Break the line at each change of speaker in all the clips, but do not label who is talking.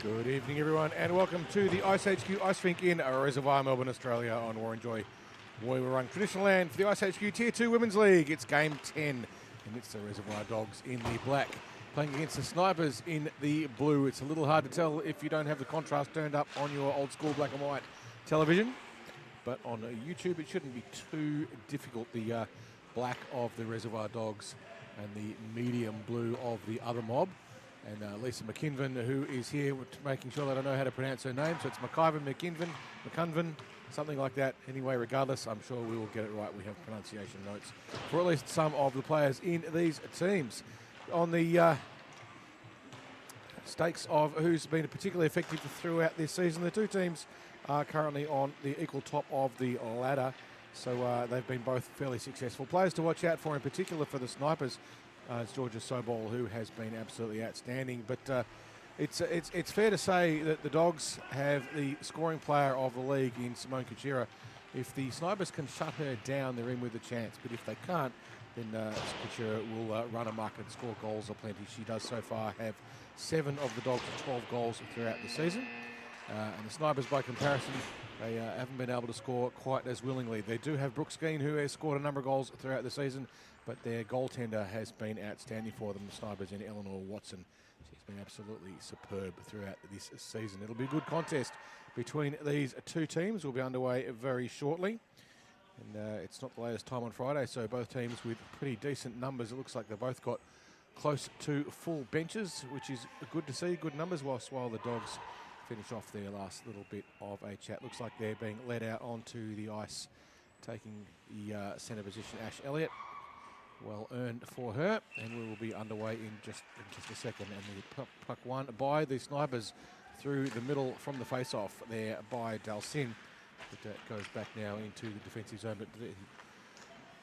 Good evening, everyone, and welcome to the IceHQ Ice Rink in Reservoir, Melbourne, Australia, on Warrenjoy, Woiwurrung Traditional Land for the IceHQ Tier 2 Women's League. It's Game 10, and it's the Reservoir Dogs in the black, playing against the Snipers in the blue. It's a little hard to tell if you don't have the contrast turned up on your old school black and white television, but on YouTube it shouldn't be too difficult. The black of the Reservoir Dogs and the medium blue of the other mob. And Lisa McKinven, who is here making sure that I know how to pronounce her name. So it's McCunven, something like that. Anyway, regardless, I'm sure we will get it right. We have pronunciation notes for at least some of the players in these teams. On the stakes of who's been particularly effective throughout this season, the two teams are currently on the equal top of the ladder. So they've been both fairly successful. Players to watch out for, in particular for the Snipers, it's Georgia Sobol, who has been absolutely outstanding. But it's fair to say that the Dogs have the scoring player of the league in Simone Kuchera. If the Snipers can shut her down, they're in with a chance. But if they can't, then Kuchera will run amok and score goals aplenty. She does so far have 7 of the Dogs' 12 goals throughout the season. And the Snipers, by comparison, they haven't been able to score quite as willingly. They do have Brooke Skeen, who has scored a number of goals throughout the season, but their goaltender has been outstanding for them, the Snipers, in Eleanor Watson. She's been absolutely superb throughout this season. It'll be a good contest between these two teams. We'll be underway very shortly. And it's not the latest time on Friday, so both teams with pretty decent numbers. It looks like they've both got close to full benches, which is good to see, good numbers, while the Dogs finish off their last little bit of a chat. Looks like they're being led out onto the ice, taking the centre position, Ash Elliott. Well earned for her, and we will be underway in just a second. And the puck won by the Snipers through the middle from the face-off there by Dalsin. But goes back now into the defensive zone. But the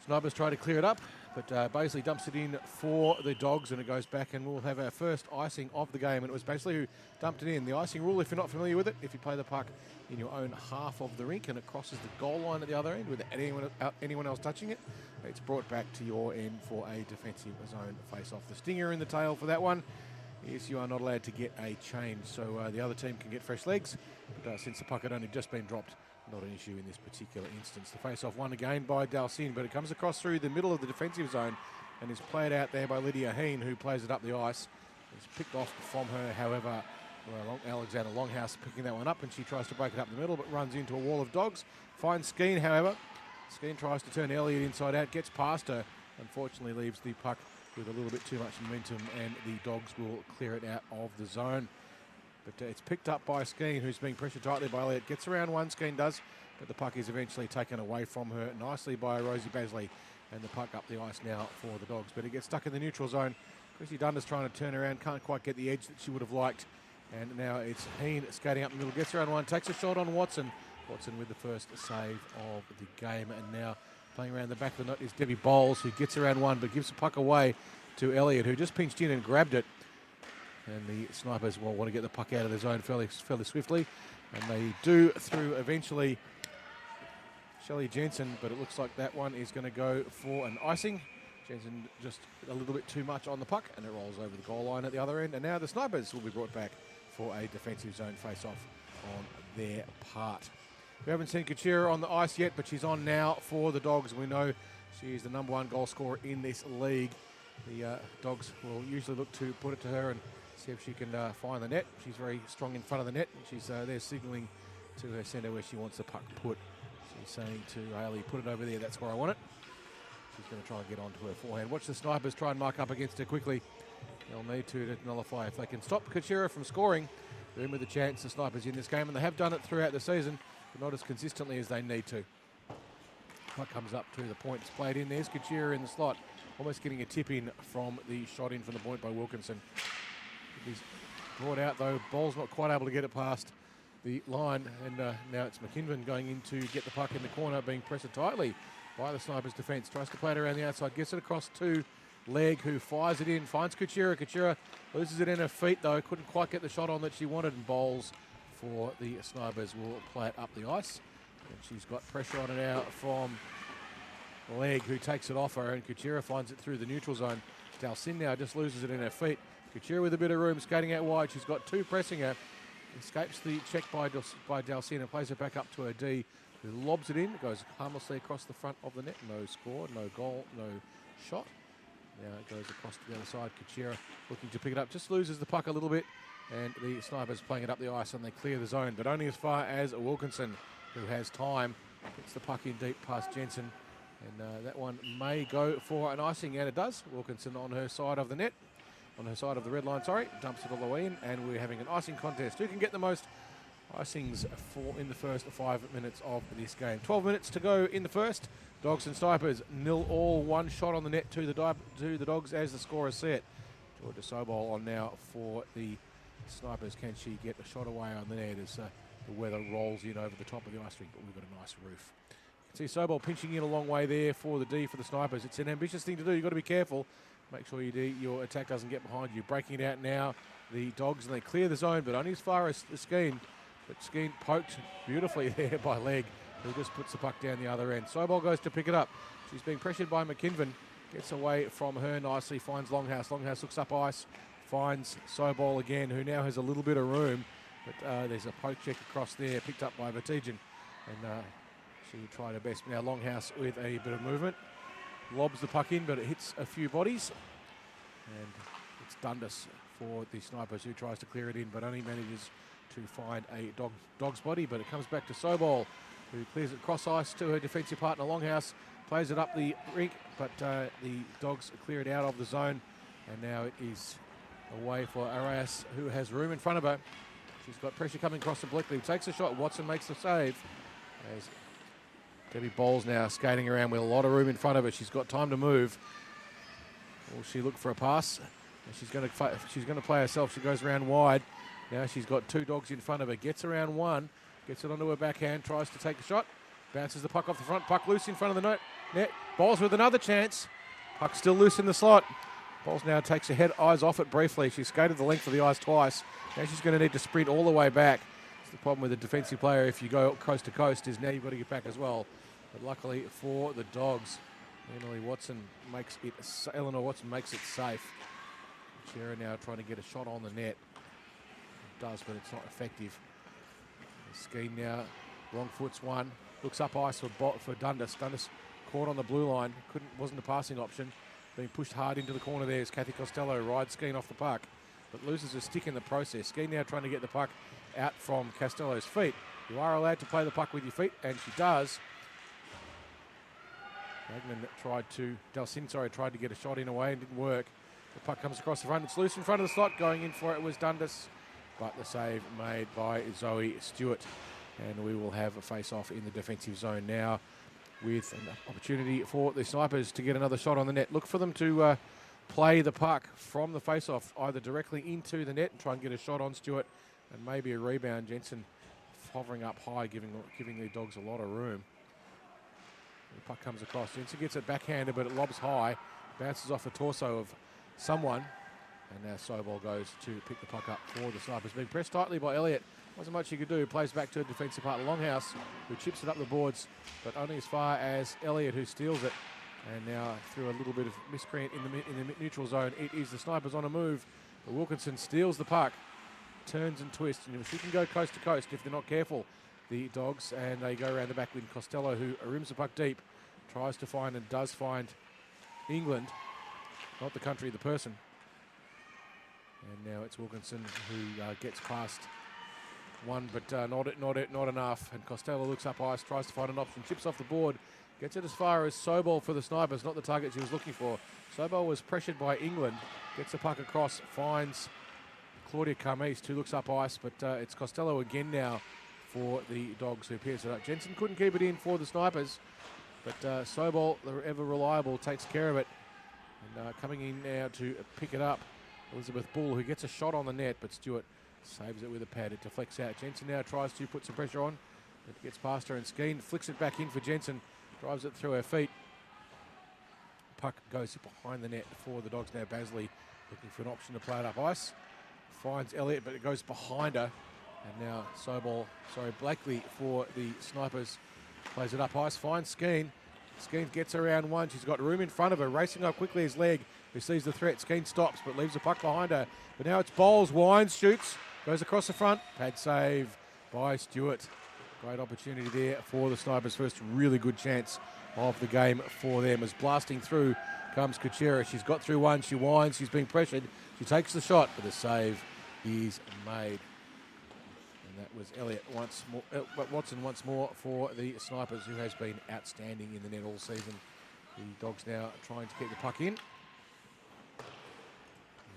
Snipers try to clear it up, but Baisley dumps it in for the Dogs, and it goes back, and we'll have our first icing of the game. And it was Baisley who dumped it in. The icing rule, if you're not familiar with it, if you play the puck in your own half of the rink and it crosses the goal line at the other end without anyone else touching it, it's brought back to your end for a defensive zone face-off. The stinger in the tail for that one is you are not allowed to get a change, so the other team can get fresh legs, but since the puck had only just been dropped, not an issue in this particular instance. The face-off won again by Dalsin, but it comes across through the middle of the defensive zone and is played out there by Lydia Heen, who plays it up the ice. It's picked off from her, however, Alexander Longhouse picking that one up, and she tries to break it up the middle, but runs into a wall of Dogs. Finds Skeen, however. Skeen tries to turn Elliott inside out, gets past her, unfortunately leaves the puck with a little bit too much momentum, and the Dogs will clear it out of the zone. But it's picked up by Skeen, who's being pressured tightly by Elliott. Gets around one, Skeen does, but the puck is eventually taken away from her nicely by Rosie Baisley, and the puck up the ice now for the Dogs. But it gets stuck in the neutral zone. Chrissy Dundas trying to turn around, can't quite get the edge that she would have liked. And now it's Heen skating up the middle, gets around one, takes a shot on Watson. Watson with the first save of the game. And now playing around the back of the net is Debbie Bowles, who gets around one, but gives the puck away to Elliott, who just pinched in and grabbed it. And the Snipers will want to get the puck out of the zone fairly swiftly. And they do through eventually Shelley Jensen, but it looks like that one is going to go for an icing. Jensen just a little bit too much on the puck, and it rolls over the goal line at the other end. And now the Snipers will be brought back for a defensive zone face-off on their part. We haven't seen Kuchera on the ice yet, but she's on now for the Dogs. We know she is the #1 goal scorer in this league. The Dogs will usually look to put it to her and see if she can find the net. She's very strong in front of the net. She's there signalling to her centre where she wants the puck put. She's saying to Haley, put it over there, that's where I want it. She's going to try and get onto her forehand. Watch the Snipers try and mark up against her quickly. They'll need to nullify. If they can stop Kuchera from scoring, they're in with a chance, the Snipers, in this game. And they have done it throughout the season, but not as consistently as they need to. Puck comes up to the point. It's played in. There's Kuchera in the slot, almost getting a tip in from the shot in from the point by Wilkinson. He's brought out, though. Ball's not quite able to get it past the line. And now it's McKinven going in to get the puck in the corner, being pressured tightly by the Snipers' defence. Tries to play it around the outside, gets it across to Legg, who fires it in, finds Kuchera. Kuchera loses it in her feet, though. Couldn't quite get the shot on that she wanted, and Bowles for the Snipers will play it up the ice. And she's got pressure on it now from Legg, who takes it off her, and Kuchera finds it through the neutral zone. Dalsin now just loses it in her feet. Kuchera with a bit of room, skating out wide. She's got 2 pressing her. escapes the check by Dalcin and plays it back up to her D, who lobs it in. It goes harmlessly across the front of the net. No score, no goal, no shot. Now it goes across to the other side. Kachira looking to pick it up, just loses the puck a little bit, and the Snipers playing it up the ice, and they clear the zone, but only as far as Wilkinson, who has time, gets the puck in deep past Jensen, and that one may go for an icing, and it does. Wilkinson on her side of the net, on her side of the red line, sorry, dumps it all the way in, and we're having an icing contest. Who can get the most icings in the first 5 minutes of this game? 12 minutes to go in the first. Dogs and Snipers 0-all, one shot on the net to the Dogs as the score is set. Georgia Sobol on now for the Snipers. Can she get a shot away on the net as the weather rolls in over the top of the ice rink, but we've got a nice roof. You can see Sobol pinching in a long way there for the D for the Snipers. It's an ambitious thing to do. You've got to be careful. Make sure your attack doesn't get behind you. Breaking it out now, the Dogs, and they clear the zone, but only as far as the Skeen. But Skeen poked beautifully there by Leg, who just puts the puck down the other end. Sobol goes to pick it up. She's being pressured by McKinven. Gets away from her nicely, finds Longhouse. Longhouse looks up ice, finds Sobol again, who now has a little bit of room. But there's a poke check across there, picked up by Vertigen. And she tried her best. Now Longhouse with a bit of movement. Lobs the puck in, but it hits a few bodies. And it's Dundas for the Snipers, who tries to clear it in, but only manages to find a dog's body. But it comes back to Sobol, who clears it cross ice to her defensive partner Longhouse. Plays it up the rink, but the Dogs clear it out of the zone. And now it is away for Arias, who has room in front of her. She's got pressure coming across obliquely. Takes a shot. Watson makes the save. As Debbie Bowles now skating around with a lot of room in front of her. She's got time to move. Will she look for a pass? And she's going to play herself. She goes around wide. Now she's got two Dogs in front of her. Gets around one. Gets it onto her backhand. Tries to take a shot. Bounces the puck off the front. Puck loose in front of the net. Bowles with another chance. Puck still loose in the slot. Bowles now takes her eyes off it briefly. She skated the length of the ice twice. Now she's going to need to sprint all the way back. It's the problem with a defensive player if you go coast to coast is now you've got to get back as well. But luckily for the Dogs, Eleanor Watson makes it safe. Chera now trying to get a shot on the net. It does, but it's not effective. Skeen now, wrong foots one. Looks up ice for Dundas. Dundas caught on the blue line. Wasn't a passing option. Being pushed hard into the corner there as Kathy Costello rides Skeen off the puck, but loses a stick in the process. Skeen now trying to get the puck out from Costello's feet. You are allowed to play the puck with your feet, and she does. Dalcin tried to get a shot in away and didn't work. The puck comes across the front. It's loose in front of the slot. Going in for it was Dundas, but the save made by Zoe Stewart. And we will have a face-off in the defensive zone now with an opportunity for the Snipers to get another shot on the net. Look for them to play the puck from the face-off, either directly into the net and try and get a shot on Stewart and maybe a rebound. Jensen hovering up high, giving the Dogs a lot of room. The puck comes across. Jensen gets it backhanded, but it lobs high. Bounces off the torso of someone. And now Sobol goes to pick the puck up for the Snipers. Being pressed tightly by Elliott. Wasn't much he could do. Plays back to a defensive partner, Longhouse, who chips it up the boards, but only as far as Elliott, who steals it. And now through a little bit of miscreant in the neutral zone, it is the Snipers on a move. But Wilkinson steals the puck, turns and twists, and she can go coast to coast if they're not careful, the Dogs, and they go around the back with Costello, who rims the puck deep, tries to find and does find England, not the country, the person. And now it's Wilkinson who gets past one, but not enough. And Costello looks up ice, tries to find an option, chips off the board, gets it as far as Sobol for the Snipers, not the target she was looking for. Sobol was pressured by England, gets the puck across, finds Claudia Carmese, who looks up ice, but it's Costello again now for the Dogs, who pairs it up. Jensen couldn't keep it in for the Snipers, but Sobol, the ever reliable, takes care of it. And coming in now to pick it up, Elizabeth Bull, who gets a shot on the net, but Stewart saves it with a pad. It deflects out. Jensen now tries to put some pressure on. It gets past her, and Skeen flicks it back in for Jensen. Drives it through her feet. Puck goes behind the net for the Dogs now. Basley looking for an option to play it up ice. Finds Elliott, but it goes behind her. And now Blakely for the Snipers plays it up ice. Finds Skeen. Skeen gets around one. She's got room in front of her. Racing up quickly as Leg. who sees the threat. Skeen stops but leaves the puck behind her. But now it's Bowles, winds, shoots, goes across the front. Pad save by Stewart. Great opportunity there for the Snipers. First really good chance of the game for them. As blasting through comes Kuchera. She's got through one. She winds. She's being pressured. She takes the shot, but the save is made. And that was Elliott once more, Watson once more for the Snipers, who has been outstanding in the net all season. The Dogs now trying to get the puck in.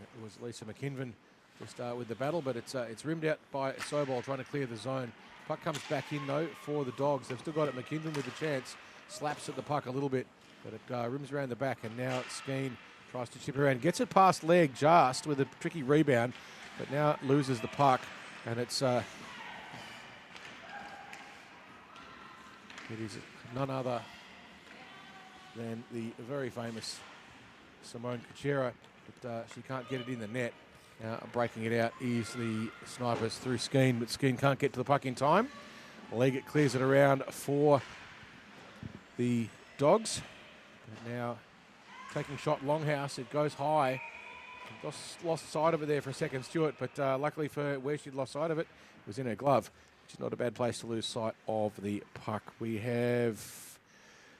It was Lisa McKinven just with the battle, but it's rimmed out by Sobol trying to clear the zone. Puck comes back in though for the Dogs. They've still got it. McKinven with the chance, slaps at the puck a little bit, but it rims around the back, and now Skeen tries to chip around, gets it past leg just with a tricky rebound, but now loses the puck, and it is none other than the very famous Simone Kuchera, but she can't get it in the net. Now breaking it out is the Snipers through Skeen, but Skeen can't get to the puck in time. Leggett clears it around for the Dogs. And now taking shot Longhouse, it goes high. Lost sight of it there for a second, Stewart, but luckily for where she'd lost sight of it, it was in her glove, which is not a bad place to lose sight of the puck. We have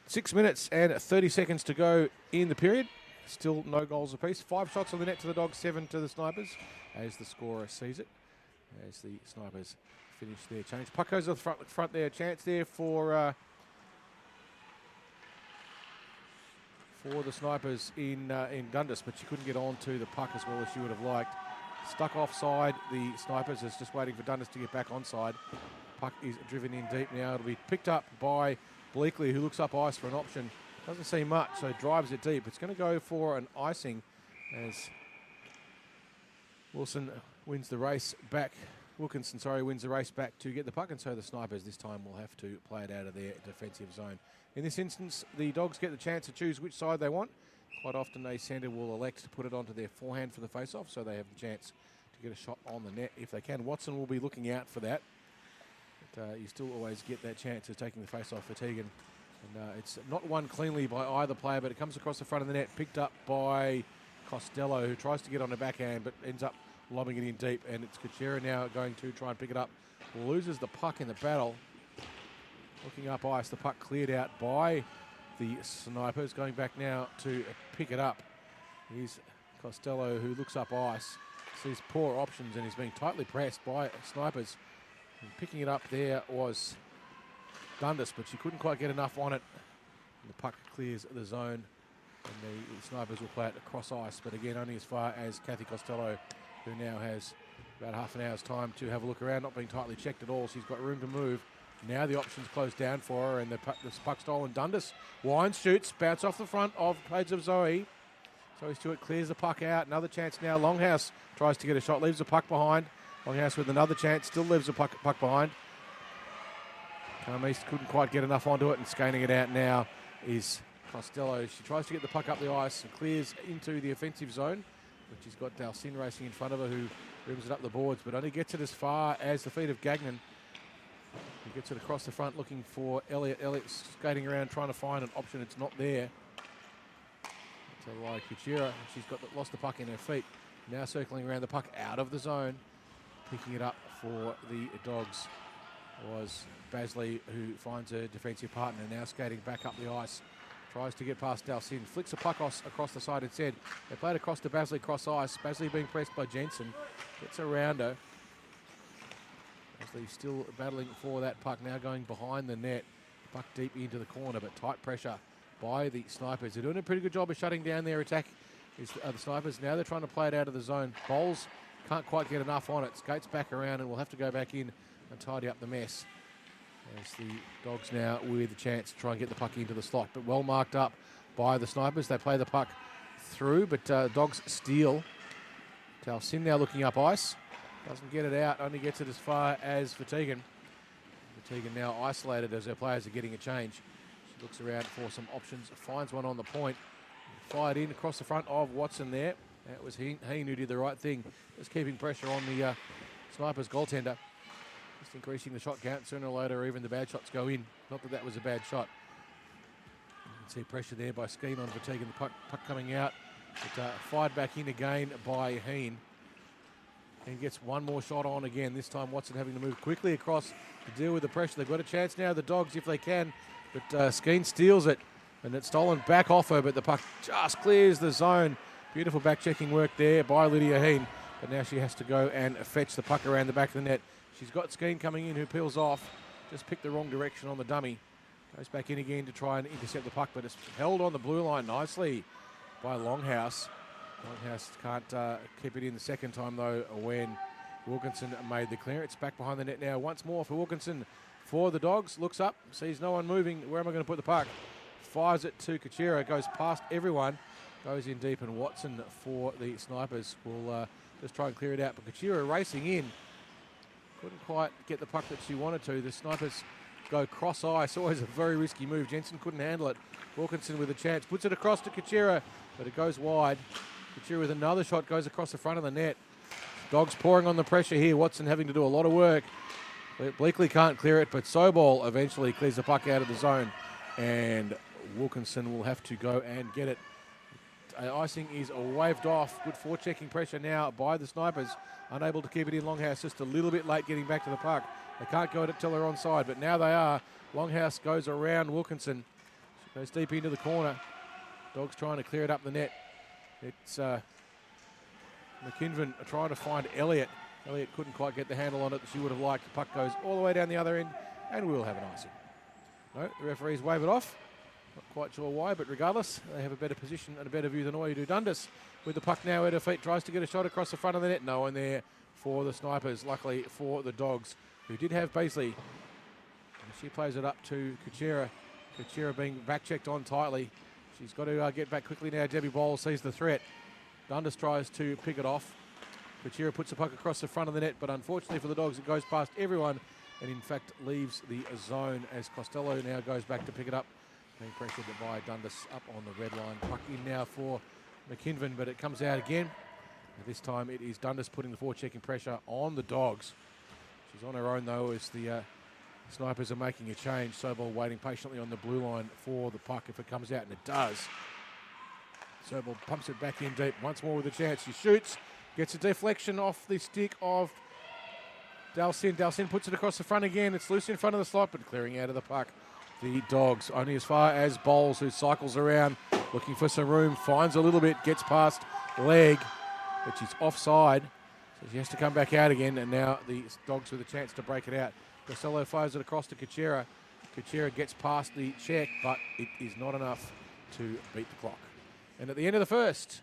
6 minutes and 30 seconds to go in the period. Still no goals apiece. 5 shots on the net to the Dogs, 7 to the Snipers, as the scorer sees it, as the Snipers finish their change. Puck goes to the front there. Chance there for the Snipers in Dundas, but she couldn't get on to the puck as well as she would have liked. Stuck offside, the Snipers is just waiting for Dundas to get back onside. Puck is driven in deep now. It'll be picked up by Bleakley, who looks up ice for an option. Doesn't see much, so drives it deep. It's going to go for an icing as Wilkinson wins the race back to get the puck, and so the Snipers this time will have to play it out of their defensive zone. In this instance, the Dogs get the chance to choose which side they want. Quite often a centre will elect to put it onto their forehand for the face-off, so they have the chance to get a shot on the net if they can. Watson will be looking out for that, but you still always get that chance of taking the face-off for Teagan. And it's not won cleanly by either player, but it comes across the front of the net, picked up by Costello, who tries to get on a backhand, but ends up lobbing it in deep. And it's Kuchera now going to try and pick it up. Loses the puck in the battle. Looking up ice, the puck cleared out by the Snipers. Going back now to pick it up is Costello, who looks up ice, sees poor options, and is being tightly pressed by Snipers. And picking it up there was Dundas, but she couldn't quite get enough on it. And the puck clears the zone, and the Snipers will play it across ice, but again only as far as Kathy Costello, who now has about half an hour's time to have a look around, not being tightly checked at all. She's got room to move. Now the options closed down for her, and the puck stolen. Dundas winds, shoots, bounce off the front of Page of Zoe. Zoe Stewart clears the puck out. Another chance now. Longhouse tries to get a shot, leaves the puck behind. Longhouse with another chance, still leaves the puck behind. East couldn't quite get enough onto it, and skating it out now is Costello. She tries to get the puck up the ice and clears into the offensive zone, but she's got Dalcin racing in front of her, who rims it up the boards, but only gets it as far as the feet of Gagnon. He gets it across the front looking for Elliott. Elliott's skating around trying to find an option. It's not there. So like Kuchera, she's lost the puck in her feet. Now circling around the puck out of the zone. Picking it up for the Dogs was Basley, who finds her defensive partner. Now skating back up the ice. Tries to get past Dalcin. Flicks the puck across the side instead. They played across to Basley cross ice. Basley being pressed by Jensen. Gets around her. Basley still battling for that puck. Now going behind the net. Puck deep into the corner, but tight pressure by the Snipers. They're doing a pretty good job of shutting down their attack. The Snipers. Now they're trying to play it out of the zone. Bowles can't quite get enough on it. Skates back around and will have to go back in and tidy up the mess. As the Dogs now with a chance to try and get the puck into the slot, but well marked up by the Snipers. They play the puck through, but Dogs steal. Dalcin now looking up ice. Doesn't get it out, only gets it as far as Vertegen. Vertegen now isolated as her players are getting a change. She looks around for some options, finds one on the point. Fired in across the front of Watson there. That was Heen who did the right thing, just keeping pressure on the Snipers goaltender. Just increasing the shot count. Sooner or later, even the bad shots go in. Not that that was a bad shot. You can see pressure there by Skeen on Vertegen. The puck coming out But fired back in again by Heen. And gets one more shot on again. This time Watson having to move quickly across to deal with the pressure. They've got a chance now, the Dogs, if they can. But Skeen steals it. And it's stolen back off her, but the puck just clears the zone. Beautiful back-checking work there by Lydia Heen. But now she has to go and fetch the puck around the back of the net. She's got Skeen coming in, who peels off. Just picked the wrong direction on the dummy. Goes back in again to try and intercept the puck, but it's held on the blue line nicely by Longhouse. Longhouse can't keep it in the second time, though, when Wilkinson made the clearance. Back behind the net now once more for Wilkinson. For the Dogs, looks up, sees no one moving. Where am I going to put the puck? Fires it to Kachira, goes past everyone, goes in deep, and Watson for the Snipers will just try and clear it out. But Kachira racing in, couldn't quite get the puck that she wanted to. The Snipers go cross ice, always a very risky move. Jensen couldn't handle it. Wilkinson with a chance, puts it across to Kachira, but it goes wide. Kachira with another shot, goes across the front of the net. Dogs pouring on the pressure here. Watson having to do a lot of work. Bleakley can't clear it, but Sobol eventually clears the puck out of the zone, and Wilkinson will have to go and get it. Icing is waved off. Good forechecking pressure now by the Snipers. Unable to keep it in. Longhouse just a little bit late getting back to the puck. They can't go at it till they're onside, but now they are. Longhouse goes around Wilkinson. She goes deep into the corner. Dogs trying to clear it up the net. It's McKinven trying to find Elliott. Elliott couldn't quite get the handle on it that she would have liked. The puck goes all the way down the other end, and we'll have an icing. No, the referees wave it off. Not quite sure why, but regardless, they have a better position and a better view than all you do. Dundas with the puck now at her feet, tries to get a shot across the front of the net. No one there for the Snipers, luckily for the Dogs, who did have Beasley. And she plays it up to Kachira. Kachira being back-checked on tightly. She's got to get back quickly now. Debbie Bowles sees the threat. Dundas tries to pick it off. Kachira puts the puck across the front of the net, but unfortunately for the Dogs, it goes past everyone and in fact leaves the zone as Costello now goes back to pick it up. Being pressured by Dundas up on the red line. Puck in now for McKinven, but it comes out again. And this time it is Dundas putting the forechecking pressure on the Dogs. She's on her own though as the Snipers are making a change. Sobol waiting patiently on the blue line for the puck if it comes out, and it does. Sobol pumps it back in deep once more with a chance. She shoots, gets a deflection off the stick of Dalcin. Dalcin puts it across the front again. It's loose in front of the slot, but clearing out of the puck. The Dogs only as far as Bowles, who cycles around looking for some room, finds a little bit, gets past leg, but she's offside, so she has to come back out again, and now the Dogs with a chance to break it out. Costello fires it across to Kachira. Kachira gets past the check, but it is not enough to beat the clock. And at the end of the first,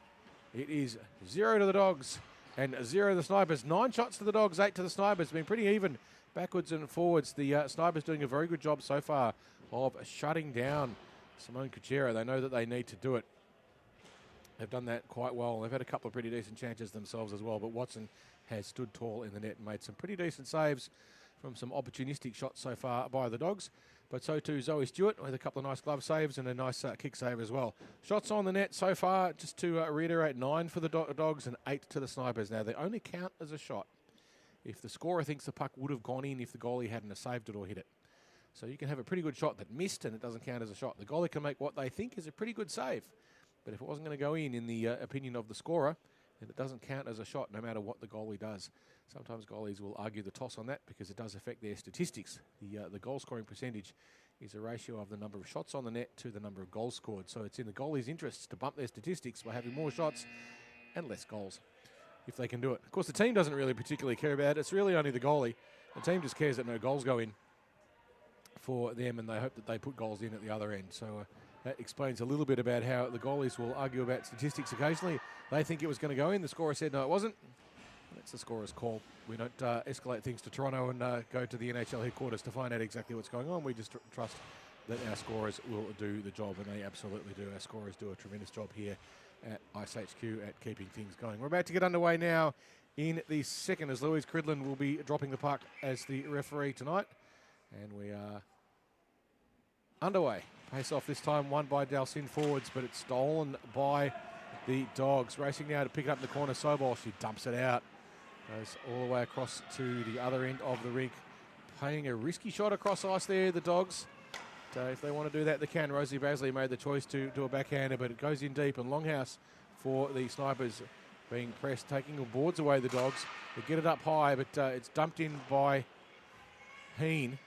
it is 0 to the Dogs and 0 to the Snipers. 9 shots to the Dogs, 8 to the Snipers. Been pretty even backwards and forwards. The Snipers doing a very good job so far of shutting down Simone Kachira. They know that they need to do it. They've done that quite well. They've had a couple of pretty decent chances themselves as well, but Watson has stood tall in the net and made some pretty decent saves from some opportunistic shots so far by the Dogs. But so too Zoe Stewart with a couple of nice glove saves and a nice kick save as well. Shots on the net so far, just to reiterate, 9 for the Dogs and 8 to the Snipers. Now, they only count as a shot if the scorer thinks the puck would have gone in if the goalie hadn't saved it or hit it. So you can have a pretty good shot that missed and it doesn't count as a shot. The goalie can make what they think is a pretty good save. But if it wasn't going to go in the opinion of the scorer, then it doesn't count as a shot no matter what the goalie does. Sometimes goalies will argue the toss on that because it does affect their statistics. The goal scoring percentage is a ratio of the number of shots on the net to the number of goals scored. So it's in the goalie's interests to bump their statistics by having more shots and less goals if they can do it. Of course, the team doesn't really particularly care about it. It's really only the goalie. The team just cares that no goals go in for them, and they hope that they put goals in at the other end. So that explains a little bit about how the goalies will argue about statistics occasionally. They think it was going to go in. The scorer said no, it wasn't. That's the scorer's call. We don't escalate things to Toronto and go to the NHL headquarters to find out exactly what's going on. We just trust that our scorers will do the job, and they absolutely do. Our scorers do a tremendous job here at IceHQ at keeping things going. We're about to get underway now in the second as Louise Cridlin will be dropping the puck as the referee tonight. And we are underway. Pace off this time won by Dalcin forwards, but it's stolen by the Dogs. Racing now to pick it up in the corner. Sobol, she dumps it out. Goes all the way across to the other end of the rink. Playing a risky shot across ice there, the Dogs. If they want to do that, they can. Rosie Basley made the choice to do a backhander, but it goes in deep, and Longhouse for the Snipers being pressed, taking the boards away the Dogs. They get it up high, but it's dumped in by Heen.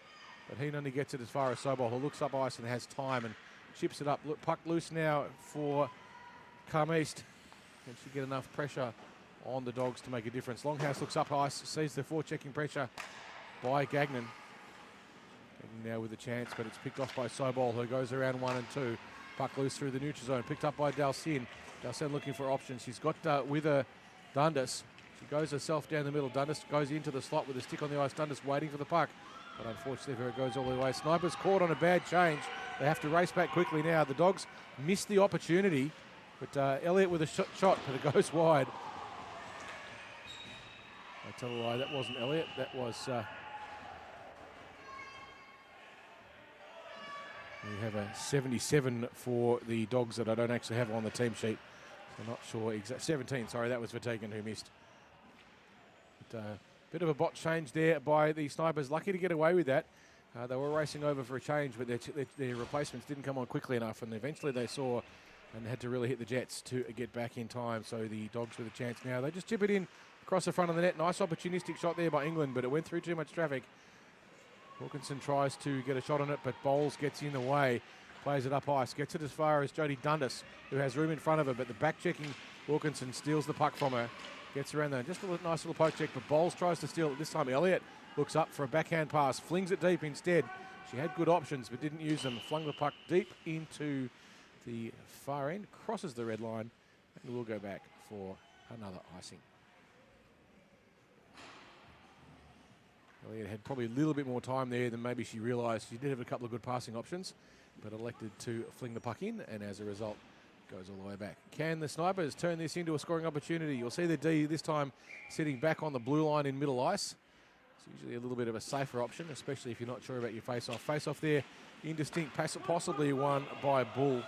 But Heen only gets it as far as Sobol, who looks up ice and has time and chips it up. Look, puck loose now for Come East. Can she get enough pressure on the Dogs to make a difference? Longhouse looks up ice, sees the forechecking pressure by Gagnon. Gagnon now with a chance, but it's picked off by Sobol, who goes around 1 and 2. Puck loose through the neutral zone, picked up by Dalcin. Dalcin looking for options. She's got with her Dundas. She goes herself down the middle. Dundas goes into the slot with a stick on the ice. Dundas waiting for the puck, but unfortunately for her, it goes all the way. Snipers caught on a bad change. They have to race back quickly now. The Dogs missed the opportunity, but Elliott with a shot, but it goes wide. I tell a lie, that wasn't Elliott. That was... we have a 77 for the Dogs that I don't actually have on the team sheet. I'm not sure exact. 17, sorry, that was Vertagen who missed. But, bit of a bot change there by the Snipers. Lucky to get away with that. They were racing over for a change, but their replacements didn't come on quickly enough, and eventually they saw and had to really hit the Jets to get back in time. So the Dogs with a chance now. They just chip it in across the front of the net. Nice opportunistic shot there by England, but it went through too much traffic. Wilkinson tries to get a shot on it, but Bowles gets in the way, plays it up ice, gets it as far as Jodie Dundas, who has room in front of her, but the back-checking Wilkinson steals the puck from her, gets around there. Just a nice little poke check, but Bowles tries to steal it. This time Elliott looks up for a backhand pass, flings it deep instead. She had good options, but didn't use them. Flung the puck deep into the far end, crosses the red line, and we'll go back for another icing. Elliott had probably a little bit more time there than maybe she realised. She did have a couple of good passing options, but elected to fling the puck in, and as a result, goes all the way back. Can the Snipers turn this into a scoring opportunity? You'll see the D this time sitting back on the blue line in middle ice. It's usually a little bit of a safer option, especially if you're not sure about your face-off. Face-off there, indistinct, possibly won by Bull.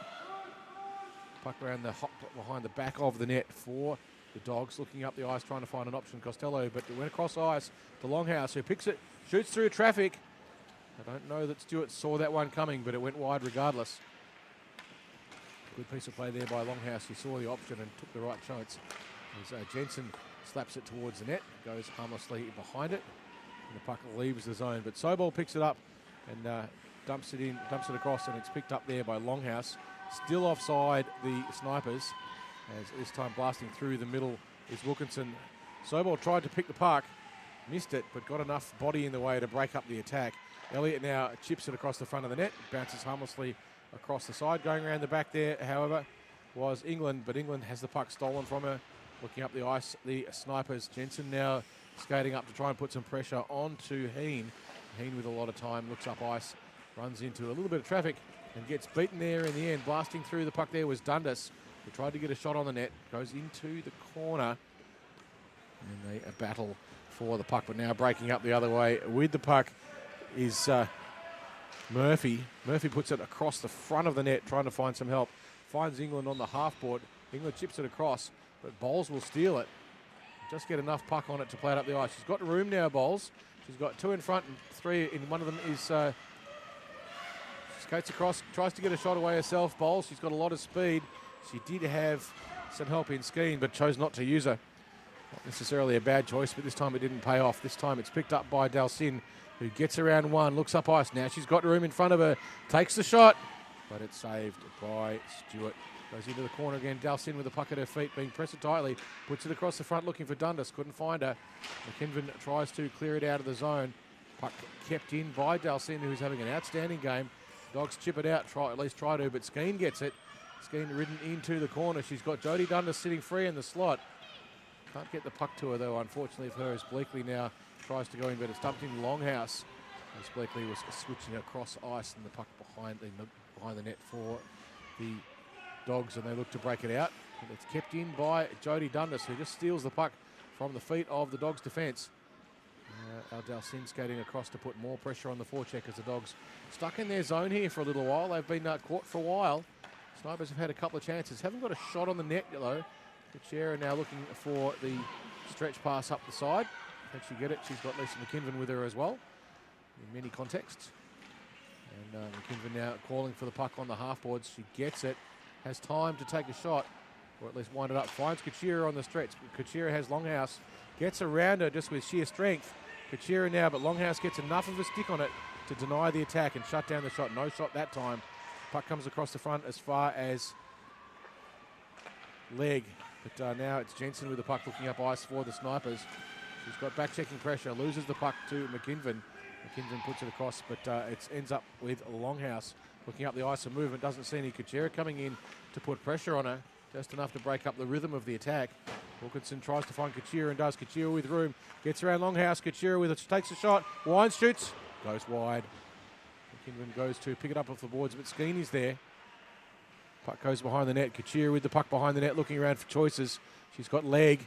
Puck around the hop behind the back of the net for the Dogs, looking up the ice, trying to find an option. Costello, but it went across ice to Longhouse, who picks it, shoots through traffic. I don't know that Stewart saw that one coming, but it went wide regardless. Good piece of play there by Longhouse. He saw the option and took the right chance. As Jensen slaps it towards the net, goes harmlessly behind it, and the puck leaves the zone. But Sobol picks it up and dumps it across, and it's picked up there by Longhouse. Still offside the Snipers, as this time blasting through the middle is Wilkinson. Sobol tried to pick the puck, missed it, but got enough body in the way to break up the attack. Elliott now chips it across the front of the net, bounces harmlessly across the side. Going around the back there, however, was England, but England has the puck stolen from her. Looking up the ice, the Snipers. Jensen now skating up to try and put some pressure onto Heen. Heen with a lot of time, looks up ice, runs into a little bit of traffic and gets beaten there in the end. Blasting through the puck there was Dundas, who tried to get a shot on the net, goes into the corner, and they battle for the puck, but now breaking up the other way with the puck is Murphy. Murphy puts it across the front of the net, trying to find some help. Finds England on the half-board. England chips it across, but Bowles will steal it. Just get enough puck on it to play it up the ice. She's got room now, Bowles. She's got 2 in front and 3 in. One of them is skates across, tries to get a shot away herself. Bowles, she's got a lot of speed. She did have some help in skiing, but chose not to use her. Not necessarily a bad choice, but this time it didn't pay off. This time it's picked up by Dalcin, who gets around 1, looks up ice. Now she's got room in front of her, takes the shot, but it's saved by Stewart. Goes into the corner again. Dalcin with the puck at her feet, being pressed tightly. Puts it across the front, looking for Dundas. Couldn't find her. McKinven tries to clear it out of the zone. Puck kept in by Dalcin, who's having an outstanding game. Dogs chip it out, at least try to, but Skeen gets it. Skeen ridden into the corner. She's got Jodie Dundas sitting free in the slot. Can't get the puck to her, though, unfortunately for her, as Bleakley now tries to go in, but it's dumped in Longhouse, as Bleakley was switching across ice, and the puck behind the net for the Dogs, and they look to break it out. And it's kept in by Jodie Dundas, who just steals the puck from the feet of the Dogs' defence. Dalcin skating across to put more pressure on the forecheck, as the Dogs stuck in their zone here for a little while. They've been caught for a while. Snipers have had a couple of chances. Haven't got a shot on the net, though. Kachera now looking for the stretch pass up the side. Can she get it? She's got Lisa McKinven with her as well, in many contexts. And McKinven now calling for the puck on the half boards. She gets it, has time to take a shot. or at least wind it up. Finds Kachira on the stretch. Kachira has Longhouse. Gets around her just with sheer strength. Kachira now, but Longhouse gets enough of a stick on it to deny the attack and shut down the shot. No shot that time. Puck comes across the front as far as leg. But now it's Jensen with the puck looking up ice for the Snipers. She's got back-checking pressure. Loses the puck to McKinven. McKinven puts it across, but it ends up with Longhouse looking up the ice and movement. Doesn't see any Kachira coming in to put pressure on her. Just enough to break up the rhythm of the attack. Wilkinson tries to find Kachira and does. Kachira with room. Gets around Longhouse. Kachira with it. Takes a shot. Wines shoots. Goes wide. McKinven goes to pick it up off the boards, but Skeeny's there. Puck goes behind the net. Kachira with the puck behind the net, looking around for choices. She's got leg.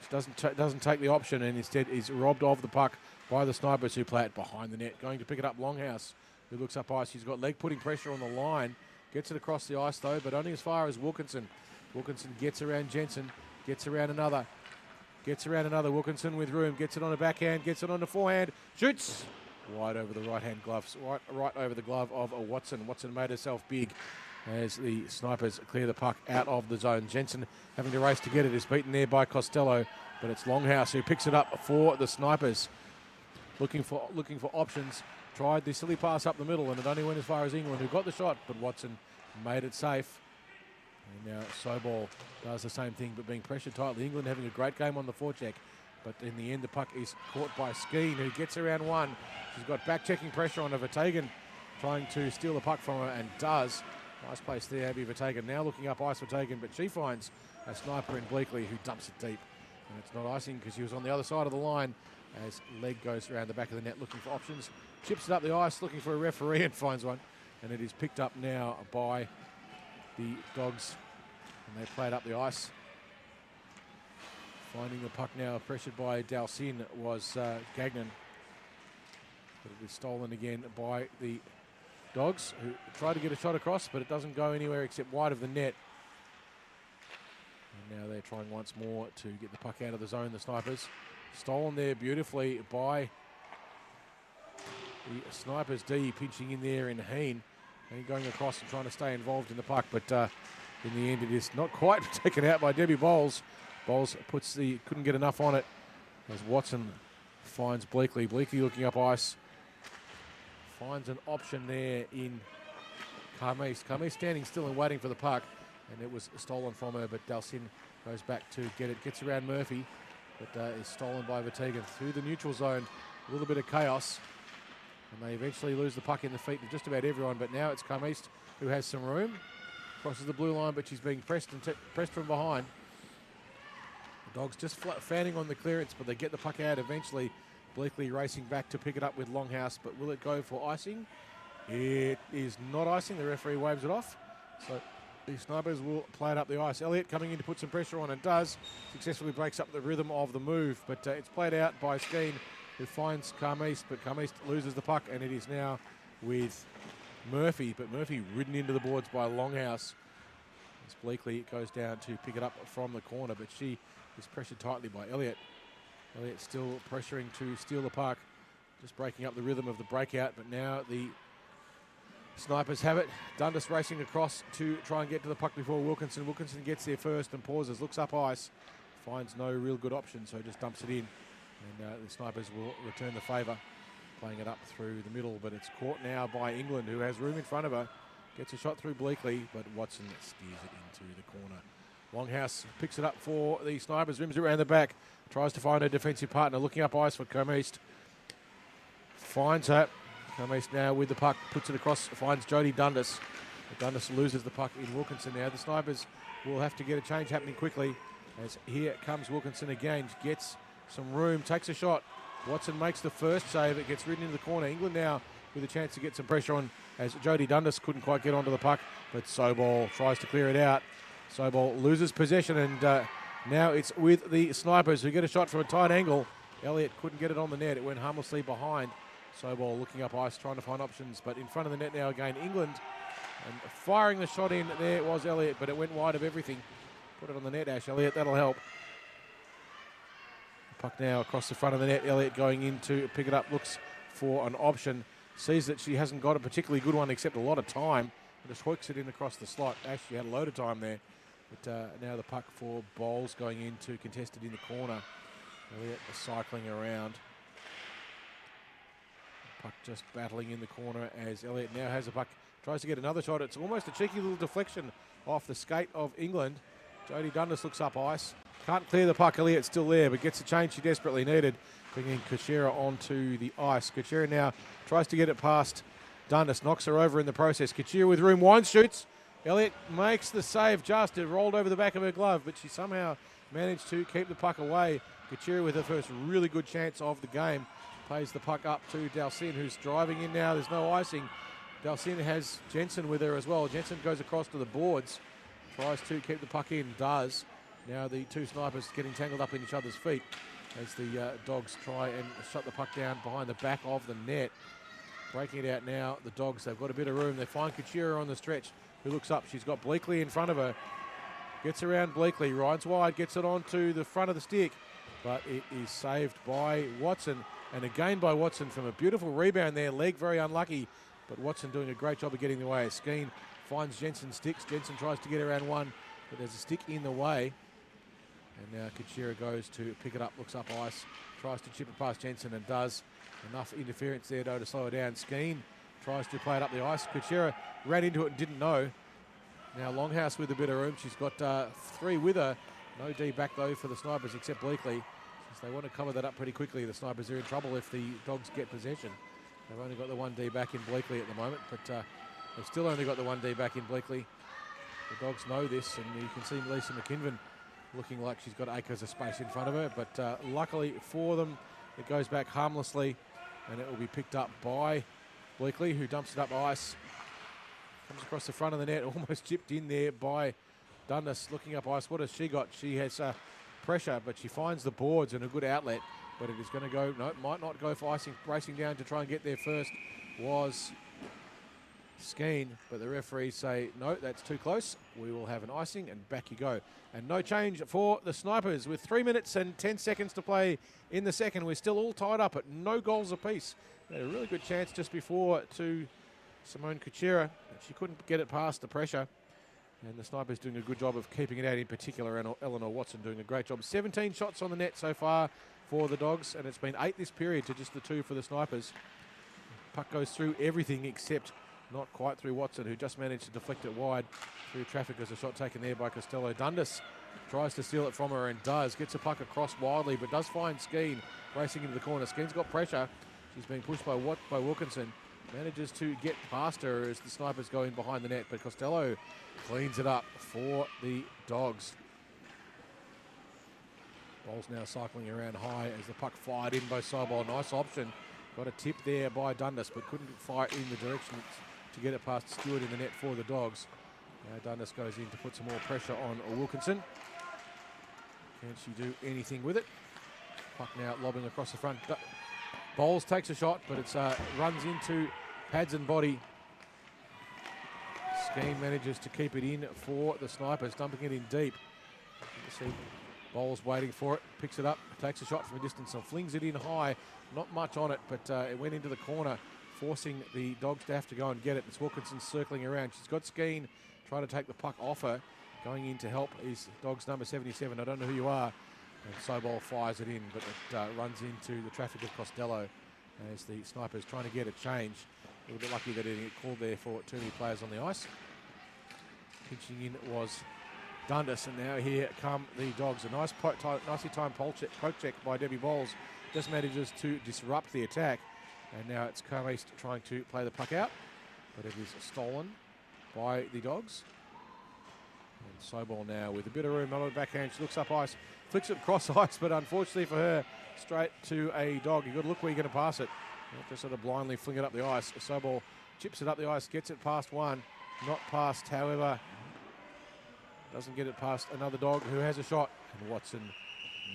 She doesn't take the option and instead is robbed of the puck by the Snipers who play it behind the net. Going to pick it up Longhouse, who looks up ice. She's got leg putting pressure on the line. Gets it across the ice though, but only as far as Wilkinson. Wilkinson gets around Jensen. Gets around another. Wilkinson with room. Gets it on a backhand. Gets it on the forehand. Shoots. Wide over the right-hand gloves. Right over the glove of Watson. Watson made herself big as the Snipers clear the puck out of the zone. Jensen having to race to get it is beaten there by Costello, but it's Longhouse who picks it up for the Snipers. Looking for options. Tried the silly pass up the middle and it only went as far as England, who got the shot, but Watson made it safe. And now Sobol does the same thing, but being pressured tightly. England having a great game on the forecheck, but in the end the puck is caught by Skeen, who gets around one. She's got back-checking pressure on her. Vertagen trying to steal the puck from her and does. Nice place there, Abby Vertagen. Now looking up ice Vertagen, but she finds a sniper in Bleakley who dumps it deep. And it's not icing because she was on the other side of the line as leg goes around the back of the net looking for options. Chips it up the ice looking for a referee and finds one. And it is picked up now by the Dogs. And they play it up the ice. Finding the puck now, pressured by Dalcin, was Gagnon. But it was stolen again by the Dogs, who try to get a shot across, but it doesn't go anywhere except wide of the net. And now they're trying once more to get the puck out of the zone, the Snipers. Stolen there beautifully by the Snipers D, pinching in there in Heen. And going across and trying to stay involved in the puck, but in the end it is not quite taken out by Debbie Bowles. Bowles couldn't get enough on it as Watson finds Bleakley. Bleakley looking up ice. Finds an option there in Carmese. Carmese standing still and waiting for the puck, and it was stolen from her, but Dalcin goes back to get it. Gets around Murphy, but is stolen by Vertagen through the neutral zone. A little bit of chaos, and they eventually lose the puck in the feet of just about everyone, but now it's Carmese who has some room. Crosses the blue line, but she's being pressed from behind. The Dogs just fanning on the clearance, but they get the puck out eventually. Bleakley racing back to pick it up with Longhouse, but will it go for icing? It is not icing. The referee waves it off. So the Snipers will play it up the ice. Elliott coming in to put some pressure on and does. Successfully breaks up the rhythm of the move, but it's played out by Skeen, who finds Carmese, but Carmese loses the puck, and it is now with Murphy, but Murphy ridden into the boards by Longhouse. As Bleakley goes down to pick it up from the corner, but she is pressured tightly by Elliott. Elliott still pressuring to steal the puck, just breaking up the rhythm of the breakout, but now the Snipers have it. Dundas racing across to try and get to the puck before Wilkinson. Wilkinson gets there first and pauses, looks up ice, finds no real good option, so just dumps it in. And the Snipers will return the favour, playing it up through the middle, but it's caught now by England, who has room in front of her. Gets a shot through Bleakley, but Watson steers it into the corner. Longhouse picks it up for the Snipers, rims it around the back, tries to find her defensive partner, looking up ice for Comeste. Finds her. Comeste now with the puck, puts it across, finds Jodie Dundas. Dundas loses the puck in Wilkinson now. The Snipers will have to get a change happening quickly, as here comes Wilkinson again. Gets some room, takes a shot. Watson makes the first save. It gets ridden into the corner. England now with a chance to get some pressure on, as Jodie Dundas couldn't quite get onto the puck, but Sobol tries to clear it out. Sobol loses possession, and now it's with the Snipers, who get a shot from a tight angle. Elliott couldn't get it on the net. It went harmlessly behind. Sobol looking up ice, trying to find options, but in front of the net now again, England. And firing the shot in, there was Elliott, but it went wide of everything. Put it on the net, Ash Elliott, that'll help. Puck now across the front of the net. Elliott going in to pick it up, looks for an option. Sees that she hasn't got a particularly good one except a lot of time. Just hooks it in across the slot. Ash, you had a load of time there. But now the puck for Bowles going into contested in the corner. Elliott cycling around. Puck just battling in the corner as Elliott now has a puck. Tries to get another shot. It's almost a cheeky little deflection off the skate of England. Jodie Dundas looks up ice. Can't clear the puck. Elliott's still there, but gets the change she desperately needed. Bringing Kuchera onto the ice. Kuchera now tries to get it past Dundas. Knocks her over in the process. Kuchera with room. Wines shoots. Elliott makes the save just. It rolled over the back of her glove, but she somehow managed to keep the puck away. Kuchera with her first really good chance of the game. Plays the puck up to Dalcin, who's driving in now. There's no icing. Dalcin has Jensen with her as well. Jensen goes across to the boards. Tries to keep the puck in. Does. Now the two snipers getting tangled up in each other's feet as the Dogs try and shut the puck down behind the back of the net. Breaking it out now, the Dogs, they've got a bit of room. They find Kuchera on the stretch, who looks up. She's got Bleakley in front of her. Gets around Bleakley, rides wide, gets it onto the front of the stick, but it is saved by Watson. And again by Watson from a beautiful rebound there. Leg very unlucky, but Watson doing a great job of getting in the way. Skeen finds Jensen sticks. Jensen tries to get around one, but there's a stick in the way. And now Kuchera goes to pick it up, looks up ice, tries to chip it past Jensen and does. Enough interference there though to slow her down. Skeen tries to play it up the ice. Kuchera ran into it and didn't know. Now Longhouse with a bit of room. She's got three with her. No D back though for the Snipers except Bleakley. Since they want to cover that up pretty quickly, the Snipers are in trouble if the Dogs get possession. They've only got the 1D back in Bleakley at the moment, but they've still only got the 1D back in Bleakley. The Dogs know this, and you can see Lisa McKinven looking like she's got acres of space in front of her, but luckily for them, it goes back harmlessly, and it will be picked up by Bleakley, who dumps it up ice. Comes across the front of the net, almost chipped in there by Dundas looking up ice. What has she got? She has pressure, but she finds the boards and a good outlet, but it is going to go, no, it might not go for icing. Racing down to try and get there first was Skeen, but the referees say, no, that's too close. We will have an icing, and back you go. And no change for the Snipers with 3 minutes and 10 seconds to play in the second. We're still all tied up at no goals apiece. They had a really good chance just before to Simone Kuchera. She couldn't get it past the pressure. And the Snipers doing a good job of keeping it out in particular, and Eleanor Watson doing a great job. 17 shots on the net so far for the Dogs, and it's been 8 this period to just the 2 for the Snipers. Puck goes through everything except not quite through Watson, who just managed to deflect it wide through traffic as a shot taken there by Costello. Dundas tries to steal it from her and does. Gets a puck across wildly, but does find Skeen racing into the corner. Skeen's got pressure. She's being pushed by Wilkinson. Manages to get past her as the Snipers go in behind the net, but Costello cleans it up for the Dogs. Ball's now cycling around high as the puck fired in by Sobol. Nice option. Got a tip there by Dundas, but couldn't fire in the direction to get it past Stewart in the net for the Dogs. Now Dundas goes in to put some more pressure on Wilkinson. Can she do anything with it? Puck now lobbing across the front. Bowles takes a shot, but it's runs into pads and body. Skeen manages to keep it in for the Snipers, dumping it in deep. You see Bowles waiting for it, picks it up, takes a shot from a distance and flings it in high. Not much on it, but it went into the corner, forcing the Dogs to have to go and get it. It's Wilkinson circling around. She's got Skeen trying to take the puck off her. Going in to help is Dogs number 77. I don't know who you are. And Sobol fires it in, but it runs into the traffic of Costello as the Snipers trying to get a change. A little bit lucky that it didn't get called there for too many players on the ice. Pitching in was Dundas, and now here come the Dogs. A nicely timed poke check by Debbie Bowles just manages to disrupt the attack, and now it's Carl East trying to play the puck out, but it is stolen by the Dogs. And Sobol now with a bit of room on the backhand. She looks up ice, flicks it across ice, but unfortunately for her, straight to a Dog. You've got to look where you're going to pass it. Not just sort of blindly fling it up the ice. Sobol chips it up the ice, gets it past one, not past, however, doesn't get it past another Dog who has a shot, and Watson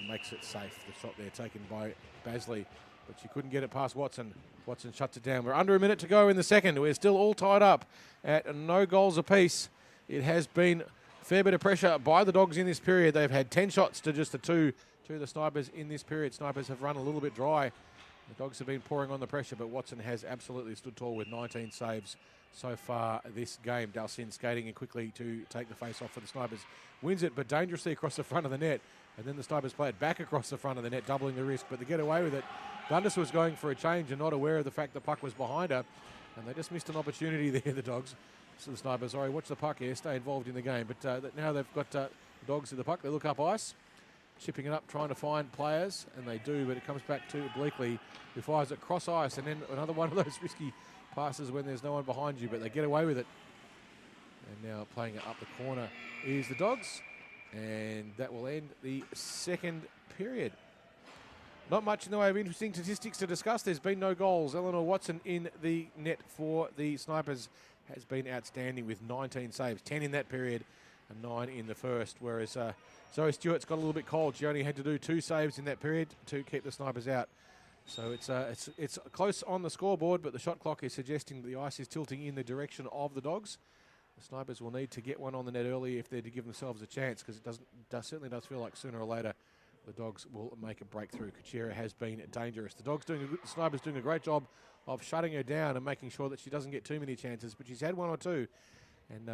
makes it safe. The shot there taken by Basley, but she couldn't get it past Watson. Watson shuts it down. We're under a minute to go in the second. We're still all tied up at no goals apiece. It has been a fair bit of pressure by the Dogs in this period. They've had 10 shots to just the 2 to the Snipers in this period. Snipers have run a little bit dry. The Dogs have been pouring on the pressure, but Watson has absolutely stood tall with 19 saves so far this game. Dalcin skating in quickly to take the face off for the Snipers. Wins it, but dangerously across the front of the net. And then the Snipers play it back across the front of the net, doubling the risk, but they get away with it. Dundas was going for a change and not aware of the fact the puck was behind her. And they just missed an opportunity there, the Dogs. So the Snipers, sorry, watch the puck here, stay involved in the game. But now they've got the Dogs in the puck. They look up ice, chipping it up, trying to find players, and they do, but it comes back to Bleakley, who fires it cross ice, and then another one of those risky passes when there's no one behind you, but they get away with it. And now playing it up the corner is the Dogs, and that will end the second period. Not much in the way of interesting statistics to discuss. There's been no goals. Eleanor Watson in the net for the Snipers has been outstanding with 19 saves, 10 in that period and 9 in the first, whereas Zoe Stewart's got a little bit cold. She only had to do 2 saves in that period to keep the Snipers out. So it's close on the scoreboard, but the shot clock is suggesting that the ice is tilting in the direction of the Dogs. The Snipers will need to get one on the net early if they're to give themselves a chance, because it certainly does feel like sooner or later the Dogs will make a breakthrough. Kuchera has been dangerous. The Snipers doing a great job of shutting her down and making sure that she doesn't get too many chances, but she's had 1 or 2, and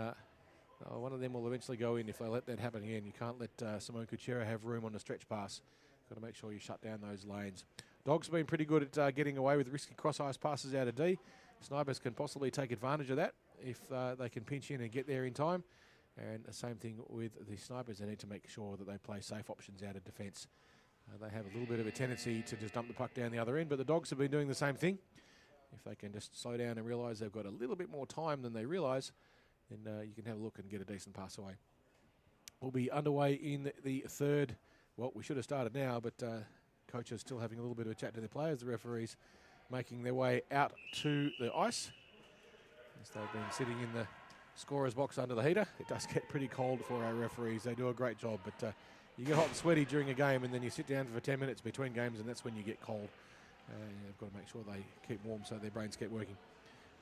one of them will eventually go in if they let that happen again. You can't let Simone Kuchera have room on the stretch pass. Got to make sure you shut down those lanes. Dogs have been pretty good at getting away with risky cross-ice passes out of D. Snipers can possibly take advantage of that if they can pinch in and get there in time. And the same thing with the Snipers. They need to make sure that they play safe options out of defence. They have a little bit of a tendency to just dump the puck down the other end, but the Dogs have been doing the same thing. If they can just slow down and realise they've got a little bit more time than they realise, then you can have a look and get a decent pass away. We'll be underway in the third. Well, we should have started now, but coaches still having a little bit of a chat to their players. The referees making their way out to the ice as they've been sitting in the scorer's box under the heater. It does get pretty cold for our referees. They do a great job, but you get hot and sweaty during a game, and then you sit down for 10 minutes between games, and that's when you get cold. You've got to make sure they keep warm so their brains keep working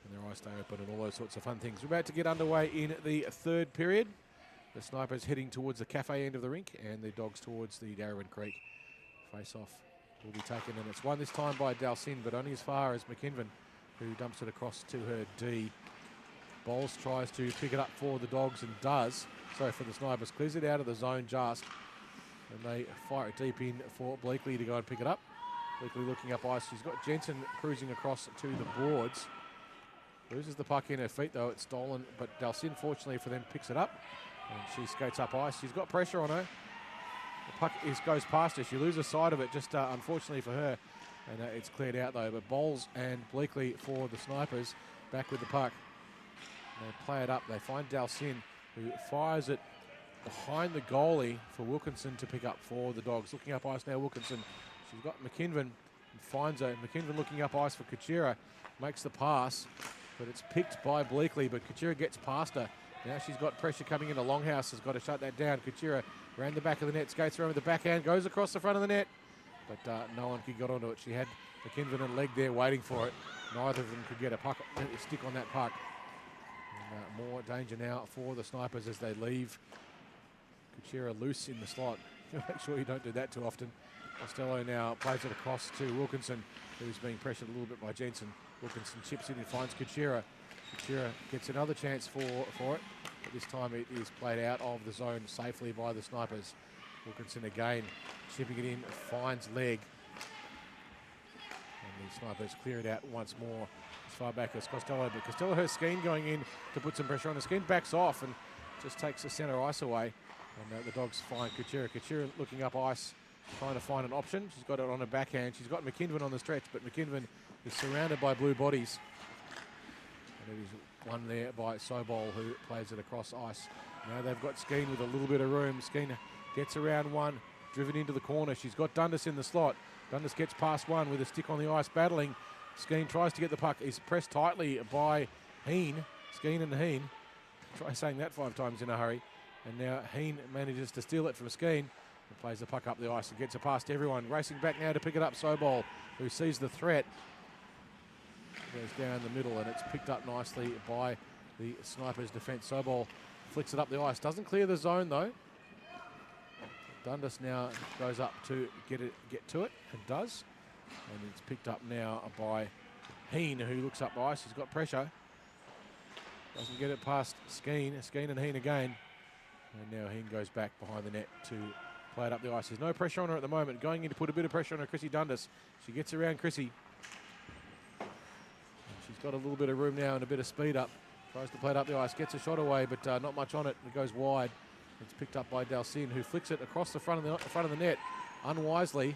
and their eyes stay open and all those sorts of fun things. We're about to get underway in the third period. The Snipers heading towards the cafe end of the rink, and the Dogs towards the Darwin Creek. Face-off will be taken, and it's won this time by Dalcin, but only as far as McKinven, who dumps it across to her D. Bowles tries to pick it up for the Dogs and does. Sorry, for the Snipers. Clears it out of the zone just. And they fire it deep in for Bleakley to go and pick it up. Bleakley looking up ice. She's got Jensen cruising across to the boards. Loses the puck in her feet though. It's stolen, but Dalcin, fortunately for them, picks it up. And she skates up ice. She's got pressure on her. The puck goes past her. She loses sight of it, just unfortunately for her. And it's cleared out though. But Bowles and Bleakley for the Snipers back with the puck. They play it up. They find Dalcin, who fires it behind the goalie for Wilkinson to pick up for the Dogs. Looking up ice now, Wilkinson. She's got McKinven and finds her. McKinven looking up ice for Kuchera. Makes the pass, but it's picked by Bleakley, but Kuchera gets past her. Now she's got pressure coming into Longhouse. Has got to shut that down. Kuchera around the back of the net, skates around with the backhand, goes across the front of the net, but no one could get onto it. She had McKinven and Leg there waiting for it. Neither of them could get a stick on that puck. More danger now for the Snipers as they leave Kuchera loose in the slot. Make sure you don't do that too often. Costello now plays it across to Wilkinson, who's being pressured a little bit by Jensen. Wilkinson chips in and finds Kuchera. Kuchera gets another chance for it, but this time it is played out of the zone safely by the Snipers. Wilkinson again chipping it in, finds Leg. And the Snipers clear it out once more. As far back as Costello, but Costello has Skeen going in to put some pressure on the Skeen, backs off and just takes the centre ice away. And the Dogs find Kuchera. Kuchera looking up ice, trying to find an option. She's got it on her backhand. She's got McKinven on the stretch, but McKinven is surrounded by blue bodies. And it is won there by Sobol, who plays it across ice. Now they've got Skeen with a little bit of room. Skeen gets around one, driven into the corner. She's got Dundas in the slot. Dundas gets past one with a stick on the ice, battling. Skeen tries to get the puck. He's pressed tightly by Heen. Skeen and Heen. Try saying that 5 times in a hurry. And now Heen manages to steal it from Skeen and plays the puck up the ice and gets it past everyone. Racing back now to pick it up, Sobol, who sees the threat. Goes down the middle and it's picked up nicely by the Snipers' defence. Sobol flicks it up the ice. Doesn't clear the zone though. Dundas now goes up to get to it and does. And it's picked up now by Heen, who looks up ice. He's got pressure. Doesn't get it past Skeen. Skeen and Heen again. And now Heen goes back behind the net to play it up the ice. There's no pressure on her at the moment. Going in to put a bit of pressure on her, Chrissy Dundas. She gets around Chrissy. She's got a little bit of room now and a bit of speed up. Tries to play it up the ice. Gets a shot away, but not much on it. It goes wide. It's picked up by Dalcin, who flicks it across the front of the net unwisely.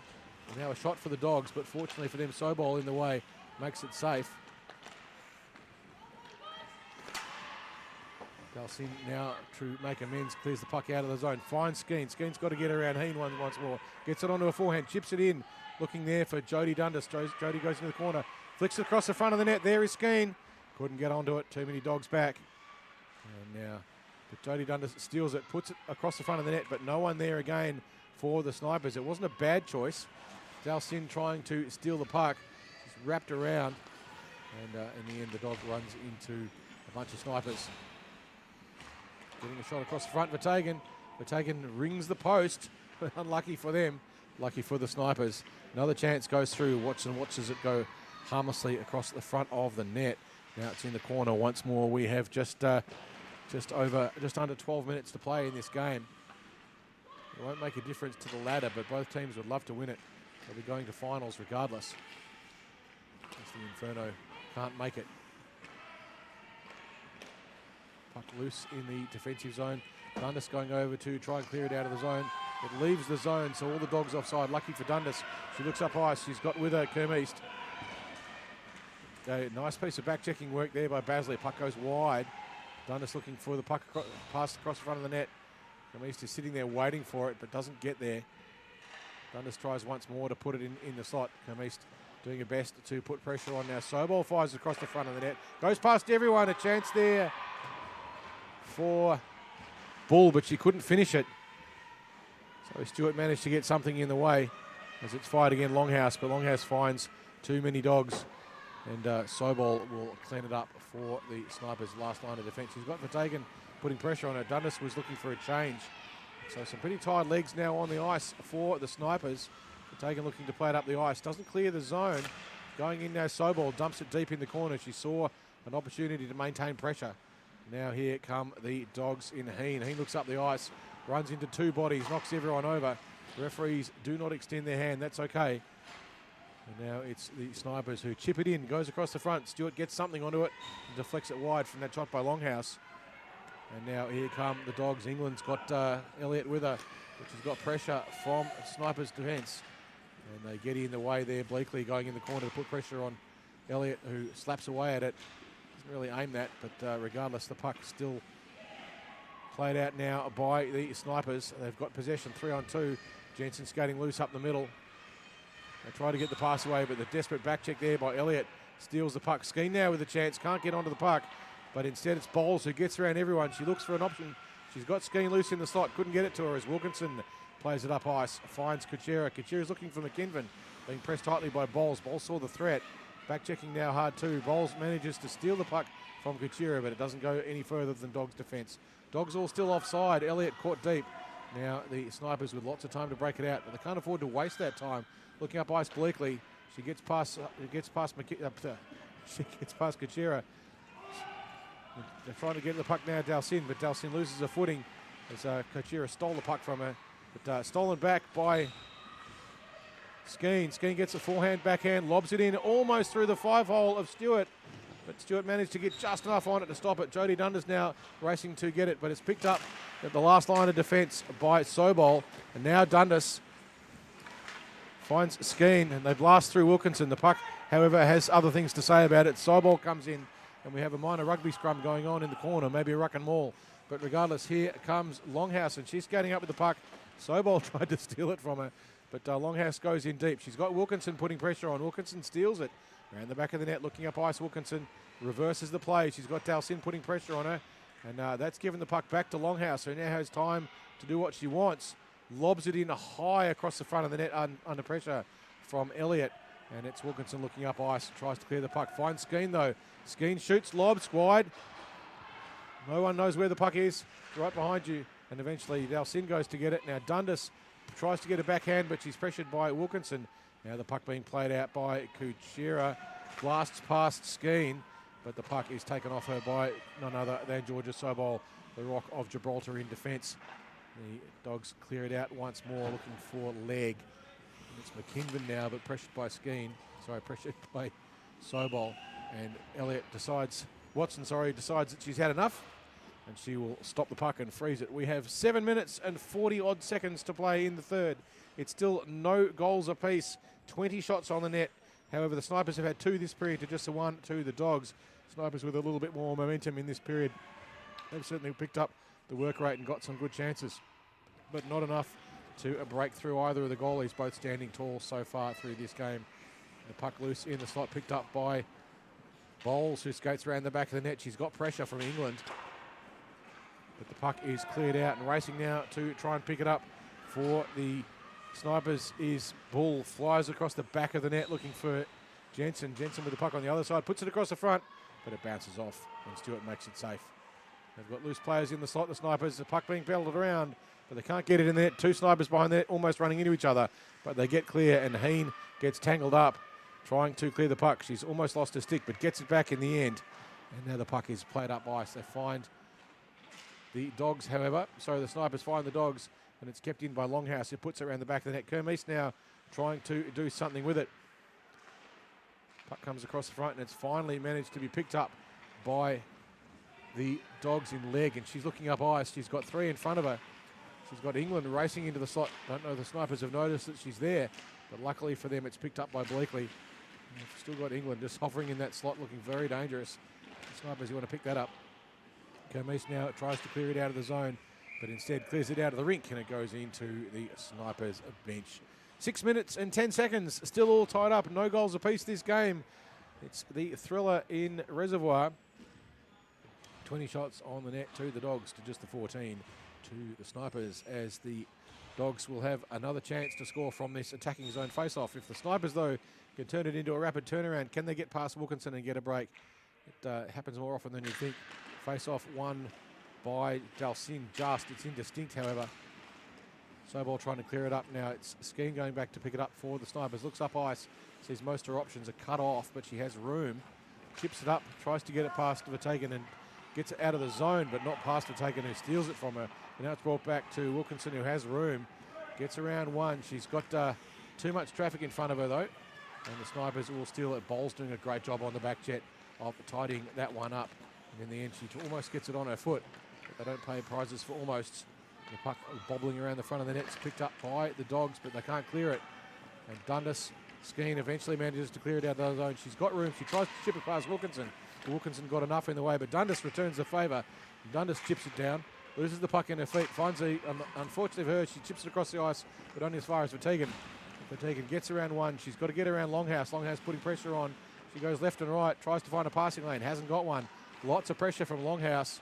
And now a shot for the Dogs, but fortunately for them, Sobol in the way makes it safe. Dalcin now to make amends, clears the puck out of the zone. Finds Skeen. Skeen's got to get around Heen once more. Gets it onto a forehand, chips it in. Looking there for Jodie Dundas. Jodie goes into the corner. Flicks it across the front of the net. There is Skeen. Couldn't get onto it. Too many Dogs back. And now, but Jodie Dundas steals it, puts it across the front of the net, but no one there again for the Snipers. It wasn't a bad choice. Dalcin trying to steal the puck. Just wrapped around. And in the end, the Dog runs into a bunch of Snipers. Getting a shot across the front, Vertagen. Vertagen rings the post. Unlucky for them. Lucky for the Snipers. Another chance goes through. Watches it go harmlessly across the front of the net. Now it's in the corner once more. We have just under 12 minutes to play in this game. It won't make a difference to the ladder, but both teams would love to win it. They'll be going to finals regardless. As the Inferno can't make it. Puck loose in the defensive zone. Dundas going over to try and clear it out of the zone. It leaves the zone, so all the Dogs offside. Lucky for Dundas. She looks up ice. She's got with her Kerm East. A nice piece of back-checking work there by Basley. Puck goes wide. Dundas looking for the puck pass across the front of the net. Kerm East is sitting there waiting for it, but doesn't get there. Dundas tries once more to put it in the slot. Kerm East doing her best to put pressure on now. Sobol fires across the front of the net. Goes past everyone. A chance there for Bull, but she couldn't finish it. So Stewart managed to get something in the way as it's fired again Longhouse, but Longhouse finds too many Dogs, and Sobol will clean it up for the Snipers' last line of defence. She's got Vertagen putting pressure on her. Dundas was looking for a change. So some pretty tired legs now on the ice for the Snipers. Vertagen looking to play it up the ice. Doesn't clear the zone. Going in now, Sobol dumps it deep in the corner. She saw an opportunity to maintain pressure. Now here come the Dogs in Heen. Heen looks up the ice, runs into two bodies, knocks everyone over. Referees do not extend their hand. That's okay. And now it's the Snipers who chip it in, goes across the front. Stewart gets something onto it and deflects it wide from that shot by Longhouse. And now here come the Dogs. England's got Elliott with her, which has got pressure from Snipers' defence. And they get in the way there. Bleakley going in the corner to put pressure on Elliott, who slaps away at it. Doesn't really aim that, but regardless, the puck still played out now by the Snipers. They've got possession 3-on-2. Jensen skating loose up the middle. They try to get the pass away, but the desperate back check there by Elliott steals the puck. Skeen now with a chance, can't get onto the puck, but instead it's Bowles who gets around everyone. She looks for an option. She's got Skeen loose in the slot, couldn't get it to her as Wilkinson plays it up ice, finds Kuchera. Kuchera's looking for McKinven, being pressed tightly by Bowles. Bowles saw the threat. Back checking now hard too. Bowles manages to steal the puck from Kuchera, but it doesn't go any further than Dogs' defence. Dogs all still offside. Elliott caught deep. Now the Snipers with lots of time to break it out, but they can't afford to waste that time. Looking up ice Bleakley. She gets past Kuchera. They're trying to get the puck now, Dalcin, but Dalcin loses her footing as Kuchera stole the puck from her. But stolen back by Skeen. Skeen gets a forehand, backhand, lobs it in almost through the 5-hole of Stewart. But Stewart managed to get just enough on it to stop it. Jodie Dundas now racing to get it, but it's picked up at the last line of defence by Sobol. And now Dundas finds Skeen, and they blast through Wilkinson. The puck, however, has other things to say about it. Sobol comes in, and we have a minor rugby scrum going on in the corner, maybe a ruck and maul. But regardless, here comes Longhouse, and she's skating up with the puck. Sobol tried to steal it from her, but Longhouse goes in deep. She's got Wilkinson putting pressure on. Wilkinson steals it. Around the back of the net, looking up ice. Wilkinson reverses the play. She's got Dalcin putting pressure on her, and that's given the puck back to Longhouse, who now has time to do what she wants. Lobs it in high across the front of the net under pressure from Elliott, and it's Wilkinson looking up ice, tries to clear the puck. Finds Skeen though. Skeen shoots, lobs wide. No one knows where the puck is. It's right behind you, and eventually Dalcin goes to get it. Now Dundas tries to get a backhand, but she's pressured by Wilkinson. Now the puck being played out by Kuchera. Blasts past Skeen. but the puck is taken off her by none other than Georgia Sobol, the Rock of Gibraltar in defence. The Dogs clear it out once more, looking for leg. And it's McKinven now, but pressured by pressured by Sobol. And Watson decides that she's had enough, and she will stop the puck and freeze it. We have 7 minutes and 40-odd seconds to play in the third. It's still no goals apiece, 20 shots on the net. However, the Snipers have had 2 this period to just the 1 to the Dogs. Snipers with a little bit more momentum in this period. They've certainly picked up the work rate and got some good chances, but not enough to break through either of the goalies, both standing tall so far through this game. The puck loose in the slot, picked up by Bowles, who skates around the back of the net. She's got pressure from England, but the puck is cleared out, and racing now to try and pick it up for the Snipers is Bull. Flies across the back of the net looking for Jensen. Jensen with the puck on the other side, puts it across the front, but it bounces off, and Stewart makes it safe. They've got loose players in the slot, the Snipers. The puck being belted around, but they can't get it in there. 2 Snipers behind there, almost running into each other, but they get clear, and Heen gets tangled up trying to clear the puck. She's almost lost her stick, but gets it back in the end. And now the puck is played up ice. They find the Dogs, however. Sorry, the Snipers find the Dogs, and it's kept in by Longhouse, who puts it around the back of the net. Kermes now trying to do something with it. Puck comes across the front, and it's finally managed to be picked up by the Dogs in leg, and she's looking up ice. She's got 3 in front of her. She's got England racing into the slot. Don't know if the Snipers have noticed that she's there, but luckily for them, it's picked up by Bleakley. They've still got England just hovering in that slot, looking very dangerous. The Snipers, you want to pick that up. Kermes now tries to clear it out of the zone, but instead clears it out of the rink, and it goes into the Snipers bench. 6 minutes and 10 seconds, still all tied up. No goals apiece this game. It's the thriller in Reservoir. 20 shots on the net to the Dogs, to just the 14 to the Snipers, as the Dogs will have another chance to score from this attacking zone face-off. If the Snipers, though, can turn it into a rapid turnaround, can they get past Wilkinson and get a break? It happens more often than you think. Face-off won by Dalsin, just. It's indistinct, however. Sobol trying to clear it up now. It's Skeen going back to pick it up for the Snipers. Looks up ice, sees most of her options are cut off, but she has room. Chips it up, tries to get it past Vertagen, and gets it out of the zone, but not past Vertagen, who steals it from her. And now it's brought back to Wilkinson, who has room. Gets around 1. She's got too much traffic in front of her, though. And the Snipers will steal it. Bowles doing a great job on the back jet of tidying that one up. And in the end, she almost gets it on her foot. But they don't pay prizes for almost. The puck bobbling around the front of the net. It's picked up by the Dogs, but they can't clear it. And Dundas, Skeen eventually manages to clear it out of the zone. She's got room. She tries to chip it past Wilkinson. Wilkinson got enough in the way, but Dundas returns the favour. Dundas chips it down, loses the puck in her feet, finds unfortunately for her, she chips it across the ice, but only as far as Vertagen. Vertagen gets around 1. She's got to get around Longhouse. Longhouse putting pressure on. She goes left and right, tries to find a passing lane, hasn't got one. Lots of pressure from Longhouse.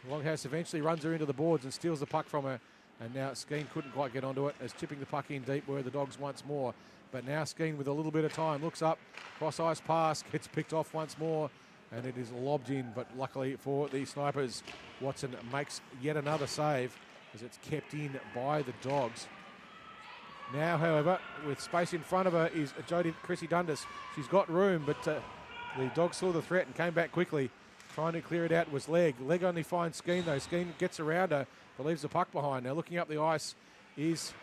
Longhouse eventually runs her into the boards and steals the puck from her. And now Skeen couldn't quite get onto it, as chipping the puck in deep were the Dogs once more. But now Skeen with a little bit of time looks up, cross ice pass, gets picked off once more, and it is lobbed in. But luckily for the Snipers, Watson makes yet another save as it's kept in by the Dogs. Now, however, with space in front of her is Chrissy Dundas. She's got room, but the Dogs saw the threat and came back quickly. Trying to clear it out was Leg. Leg only finds Skeen, though. Skeen gets around her, but leaves the puck behind. Now looking up the ice is,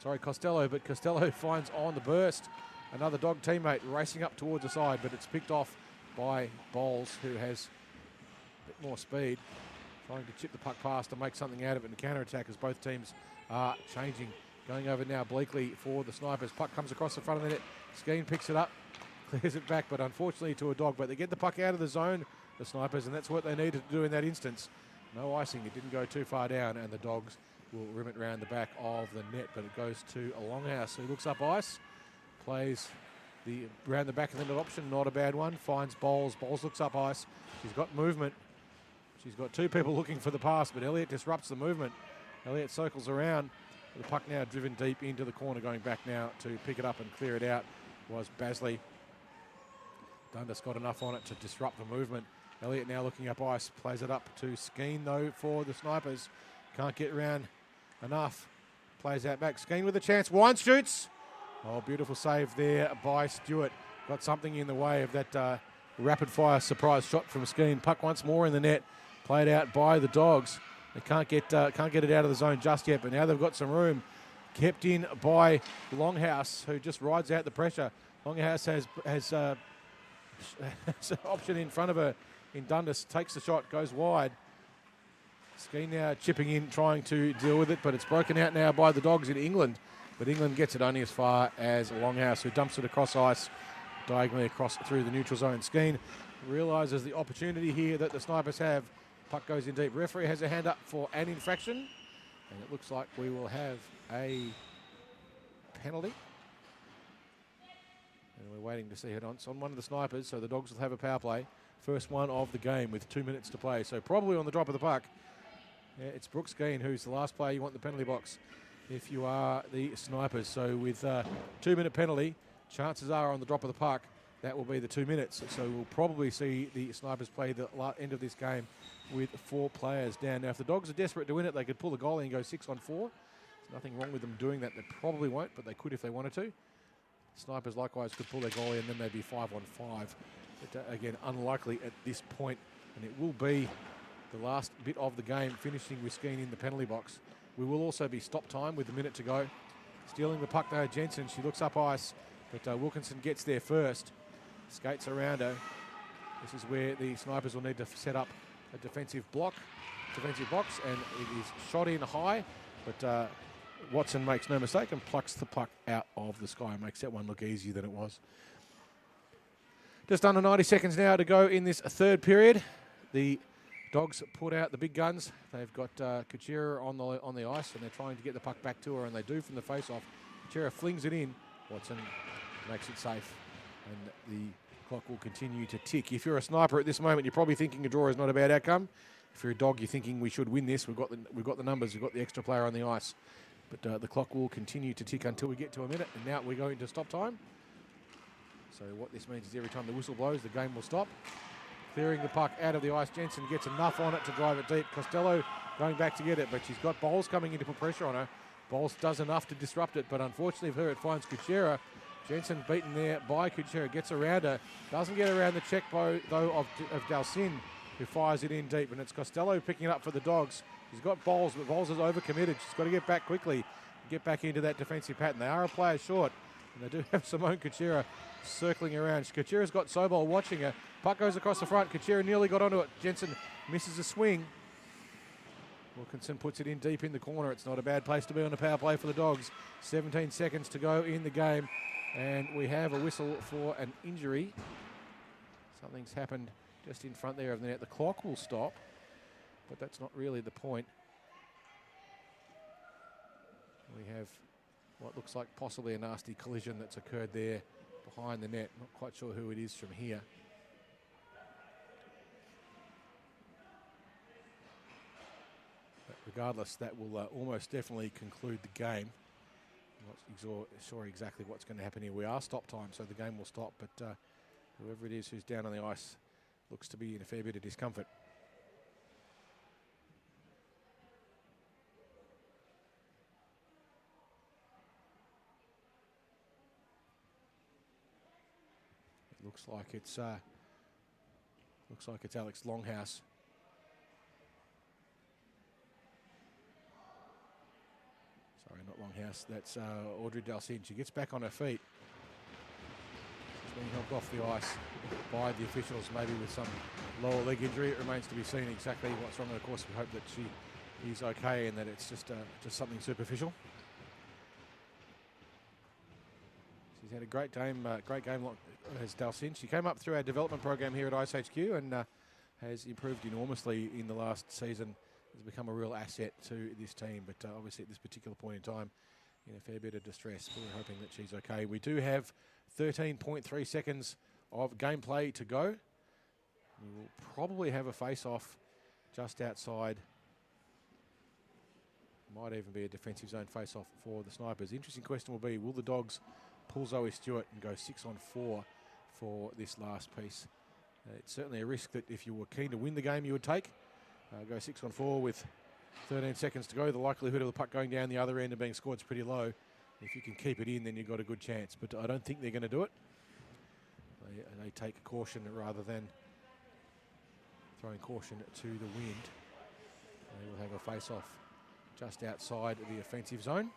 Costello, but Costello finds on the burst another Dog teammate racing up towards the side, but it's picked off by Bowles, who has a bit more speed, trying to chip the puck past to make something out of it in the counter-attack as both teams are changing. Going over now, Bleakley for the Snipers. Puck comes across the front of the net. Skeen picks it up, clears it back, but unfortunately to a Dog. But they get the puck out of the zone, the Snipers, and that's what they needed to do in that instance. No icing, it didn't go too far down, and the Dogs will rim it around the back of the net, but it goes to a Longhouse, who looks up ice, plays around the back of the net option, not a bad one, finds Bowles. Bowles looks up ice. She's got movement. She's got 2 people looking for the pass, but Elliott disrupts the movement. Elliott circles around. The puck now driven deep into the corner, going back now to pick it up and clear it out was Basley. Dundas got enough on it to disrupt the movement. Elliott now looking up ice, plays it up to Skeen, though, for the Snipers. Can't get around enough. Plays out back. Skeen with a chance. Wine shoots. Oh, beautiful save there by Stewart. Got something in the way of that rapid-fire surprise shot from Skeen. Puck once more in the net, played out by the Dogs. They can't get it out of the zone just yet, but now they've got some room. Kept in by Longhouse, who just rides out the pressure. Longhouse has an option in front of her in Dundas, takes the shot, goes wide. Skeen now chipping in, trying to deal with it, but it's broken out now by the Dogs in England. But England gets it only as far as Longhouse, who dumps it across ice, diagonally across through the neutral zone. Skeen realises the opportunity here that the Snipers have. Puck goes in deep. Referee has a hand up for an infraction, and it looks like we will have a penalty. And we're waiting to see it on one of the Snipers, so the Dogs will have a power play. First one of the game with 2 minutes to play. So probably on the drop of the puck. Yeah, it's Brooks Skeen who's the last player you want in the penalty box if you are the Snipers. So with 2 minute penalty, chances are on the drop of the puck, that will be the 2 minutes. So we'll probably see the Snipers play the end of this game with 4 players down. Now, if the Dogs are desperate to win it, they could pull the goalie and go 6-on-4. There's nothing wrong with them doing that. They probably won't, but they could if they wanted to. Snipers likewise could pull their goalie and then they'd be 5-on-5. But again, unlikely at this point, and it will be the last bit of the game, finishing with Skeen in the penalty box. We will also be stop time with a minute to go. Stealing the puck now, Jensen. She looks up ice, but Wilkinson gets there first. Skates around her. This is where the Snipers will need to set up a defensive box, and it is shot in high, but Watson makes no mistake and plucks the puck out of the sky. Makes that one look easier than it was. Just under 90 seconds now to go in this third period. The Dogs put out the big guns. They've got Kuchera on the ice, and they're trying to get the puck back to her, and they do from the face-off. Kuchera flings it in. Watson makes it safe, and the clock will continue to tick. If you're a Sniper at this moment, you're probably thinking a draw is not a bad outcome. If you're a Dog, you're thinking we should win this. We've got the numbers. We've got the extra player on the ice. But the clock will continue to tick until we get to a minute, and now we go into stop time. So what this means is every time the whistle blows, the game will stop. Clearing the puck out of the ice. Jensen gets enough on it to drive it deep. Costello going back to get it, but she's got Bowles coming in to put pressure on her. Bowles does enough to disrupt it, but unfortunately for her, it finds Kuchera. Jensen beaten there by Kuchera, gets around her. Doesn't get around the check though of Dalcin, who fires it in deep, and it's Costello picking it up for the Dogs. She's got Bowles, but Bowles is overcommitted. She's got to get back quickly, get back into that defensive pattern. They are a player short, and they do have Simone Kuchera circling around. Kuchera's got Sobol watching her. Puck goes across the front. Kuchera nearly got onto it. Jensen misses a swing. Wilkinson puts it in deep in the corner. It's not a bad place to be on a power play for the Dogs. 17 seconds to go in the game, and we have a whistle for an injury. Something's happened just in front there of the net. The clock will stop, but that's not really the point. We have what looks like possibly a nasty collision that's occurred there behind the net. Not quite sure who it is from here. But regardless, that will almost definitely conclude the game. I'm not sure exactly what's going to happen here. We are stop time, so the game will stop, but whoever it is who's down on the ice looks to be in a fair bit of discomfort. Looks like it's Alex Longhouse. Sorry, not Longhouse. That's Audrey Dalcin. She gets back on her feet. She's being helped off the ice by the officials, maybe with some lower leg injury. It remains to be seen exactly what's wrong. And of course, we hope that she's okay and that it's just something superficial. She's had a great game as Dalcin. She came up through our development program here at IceHQ and has improved enormously in the last season. Has become a real asset to this team, but obviously at this particular point in time, in a fair bit of distress. We're hoping that she's okay. We do have 13.3 seconds of gameplay to go. We will probably have a face-off just outside. Might even be a defensive zone face-off for the Snipers. The interesting question will be, will the Dogs pull Zoe Stewart and go 6-on-4 for this last piece? It's certainly a risk that if you were keen to win the game, you would take. Go 6-on-4 with 13 seconds to go. The likelihood of the puck going down the other end and being scored is pretty low. If you can keep it in, then you've got a good chance. But I don't think they're going to do it. They take caution rather than throwing caution to the wind. They will have a face-off just outside the offensive zone.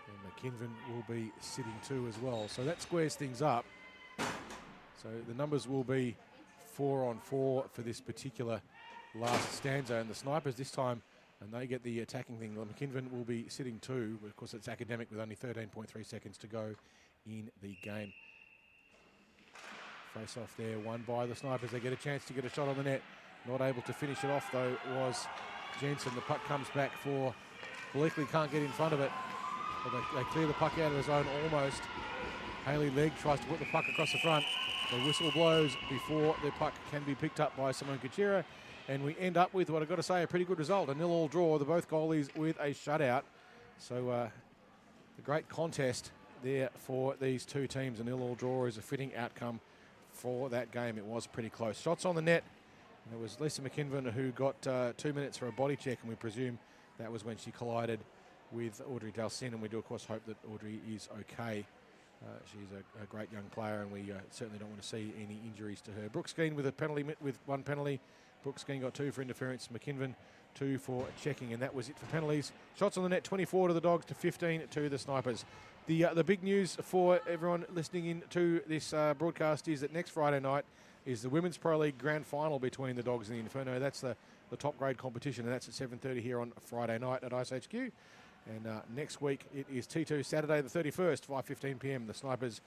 And McKinven will be sitting too as well. So that squares things up. So the numbers will be 4-on-4 for this particular last stanza. And the Snipers this time, and they get the attacking thing. McKinven will be sitting too. Of course, it's academic with only 13.3 seconds to go in the game. Face off there, won by the Snipers. They get a chance to get a shot on the net. Not able to finish it off though was Jensen. The puck comes back for Bleakley, can't get in front of it. But they clear the puck out of the zone almost. Haley Legg tries to put the puck across the front. The whistle blows before the puck can be picked up by Simone Kachira. And we end up with what I've got to say, a pretty good result. A 0-0 draw, the both goalies with a shutout. So the great contest there for these two teams. A 0-0 draw is a fitting outcome for that game. It was pretty close. Shots on the net. And it was Lisa McKinven who got 2 minutes for a body check, and we presume that was when she collided with Audrey Dalsin, and we do of course hope that Audrey is okay. She's a great young player, and we certainly don't want to see any injuries to her. Brooke Skeen with a penalty, with one penalty. Brooke Skeen got 2 for interference. McKinven 2 for checking, and that was it for penalties. Shots on the net, 24 to the Dogs to 15 to the Snipers. The big news for everyone listening in to this broadcast is that next Friday night is the Women's Pro League Grand Final between the Dogs and the Inferno. That's the top grade competition, and that's at 7:30 here on Friday night at IceHQ. And next week it is T2 Saturday the 31st, 5:15 p.m. The Snipers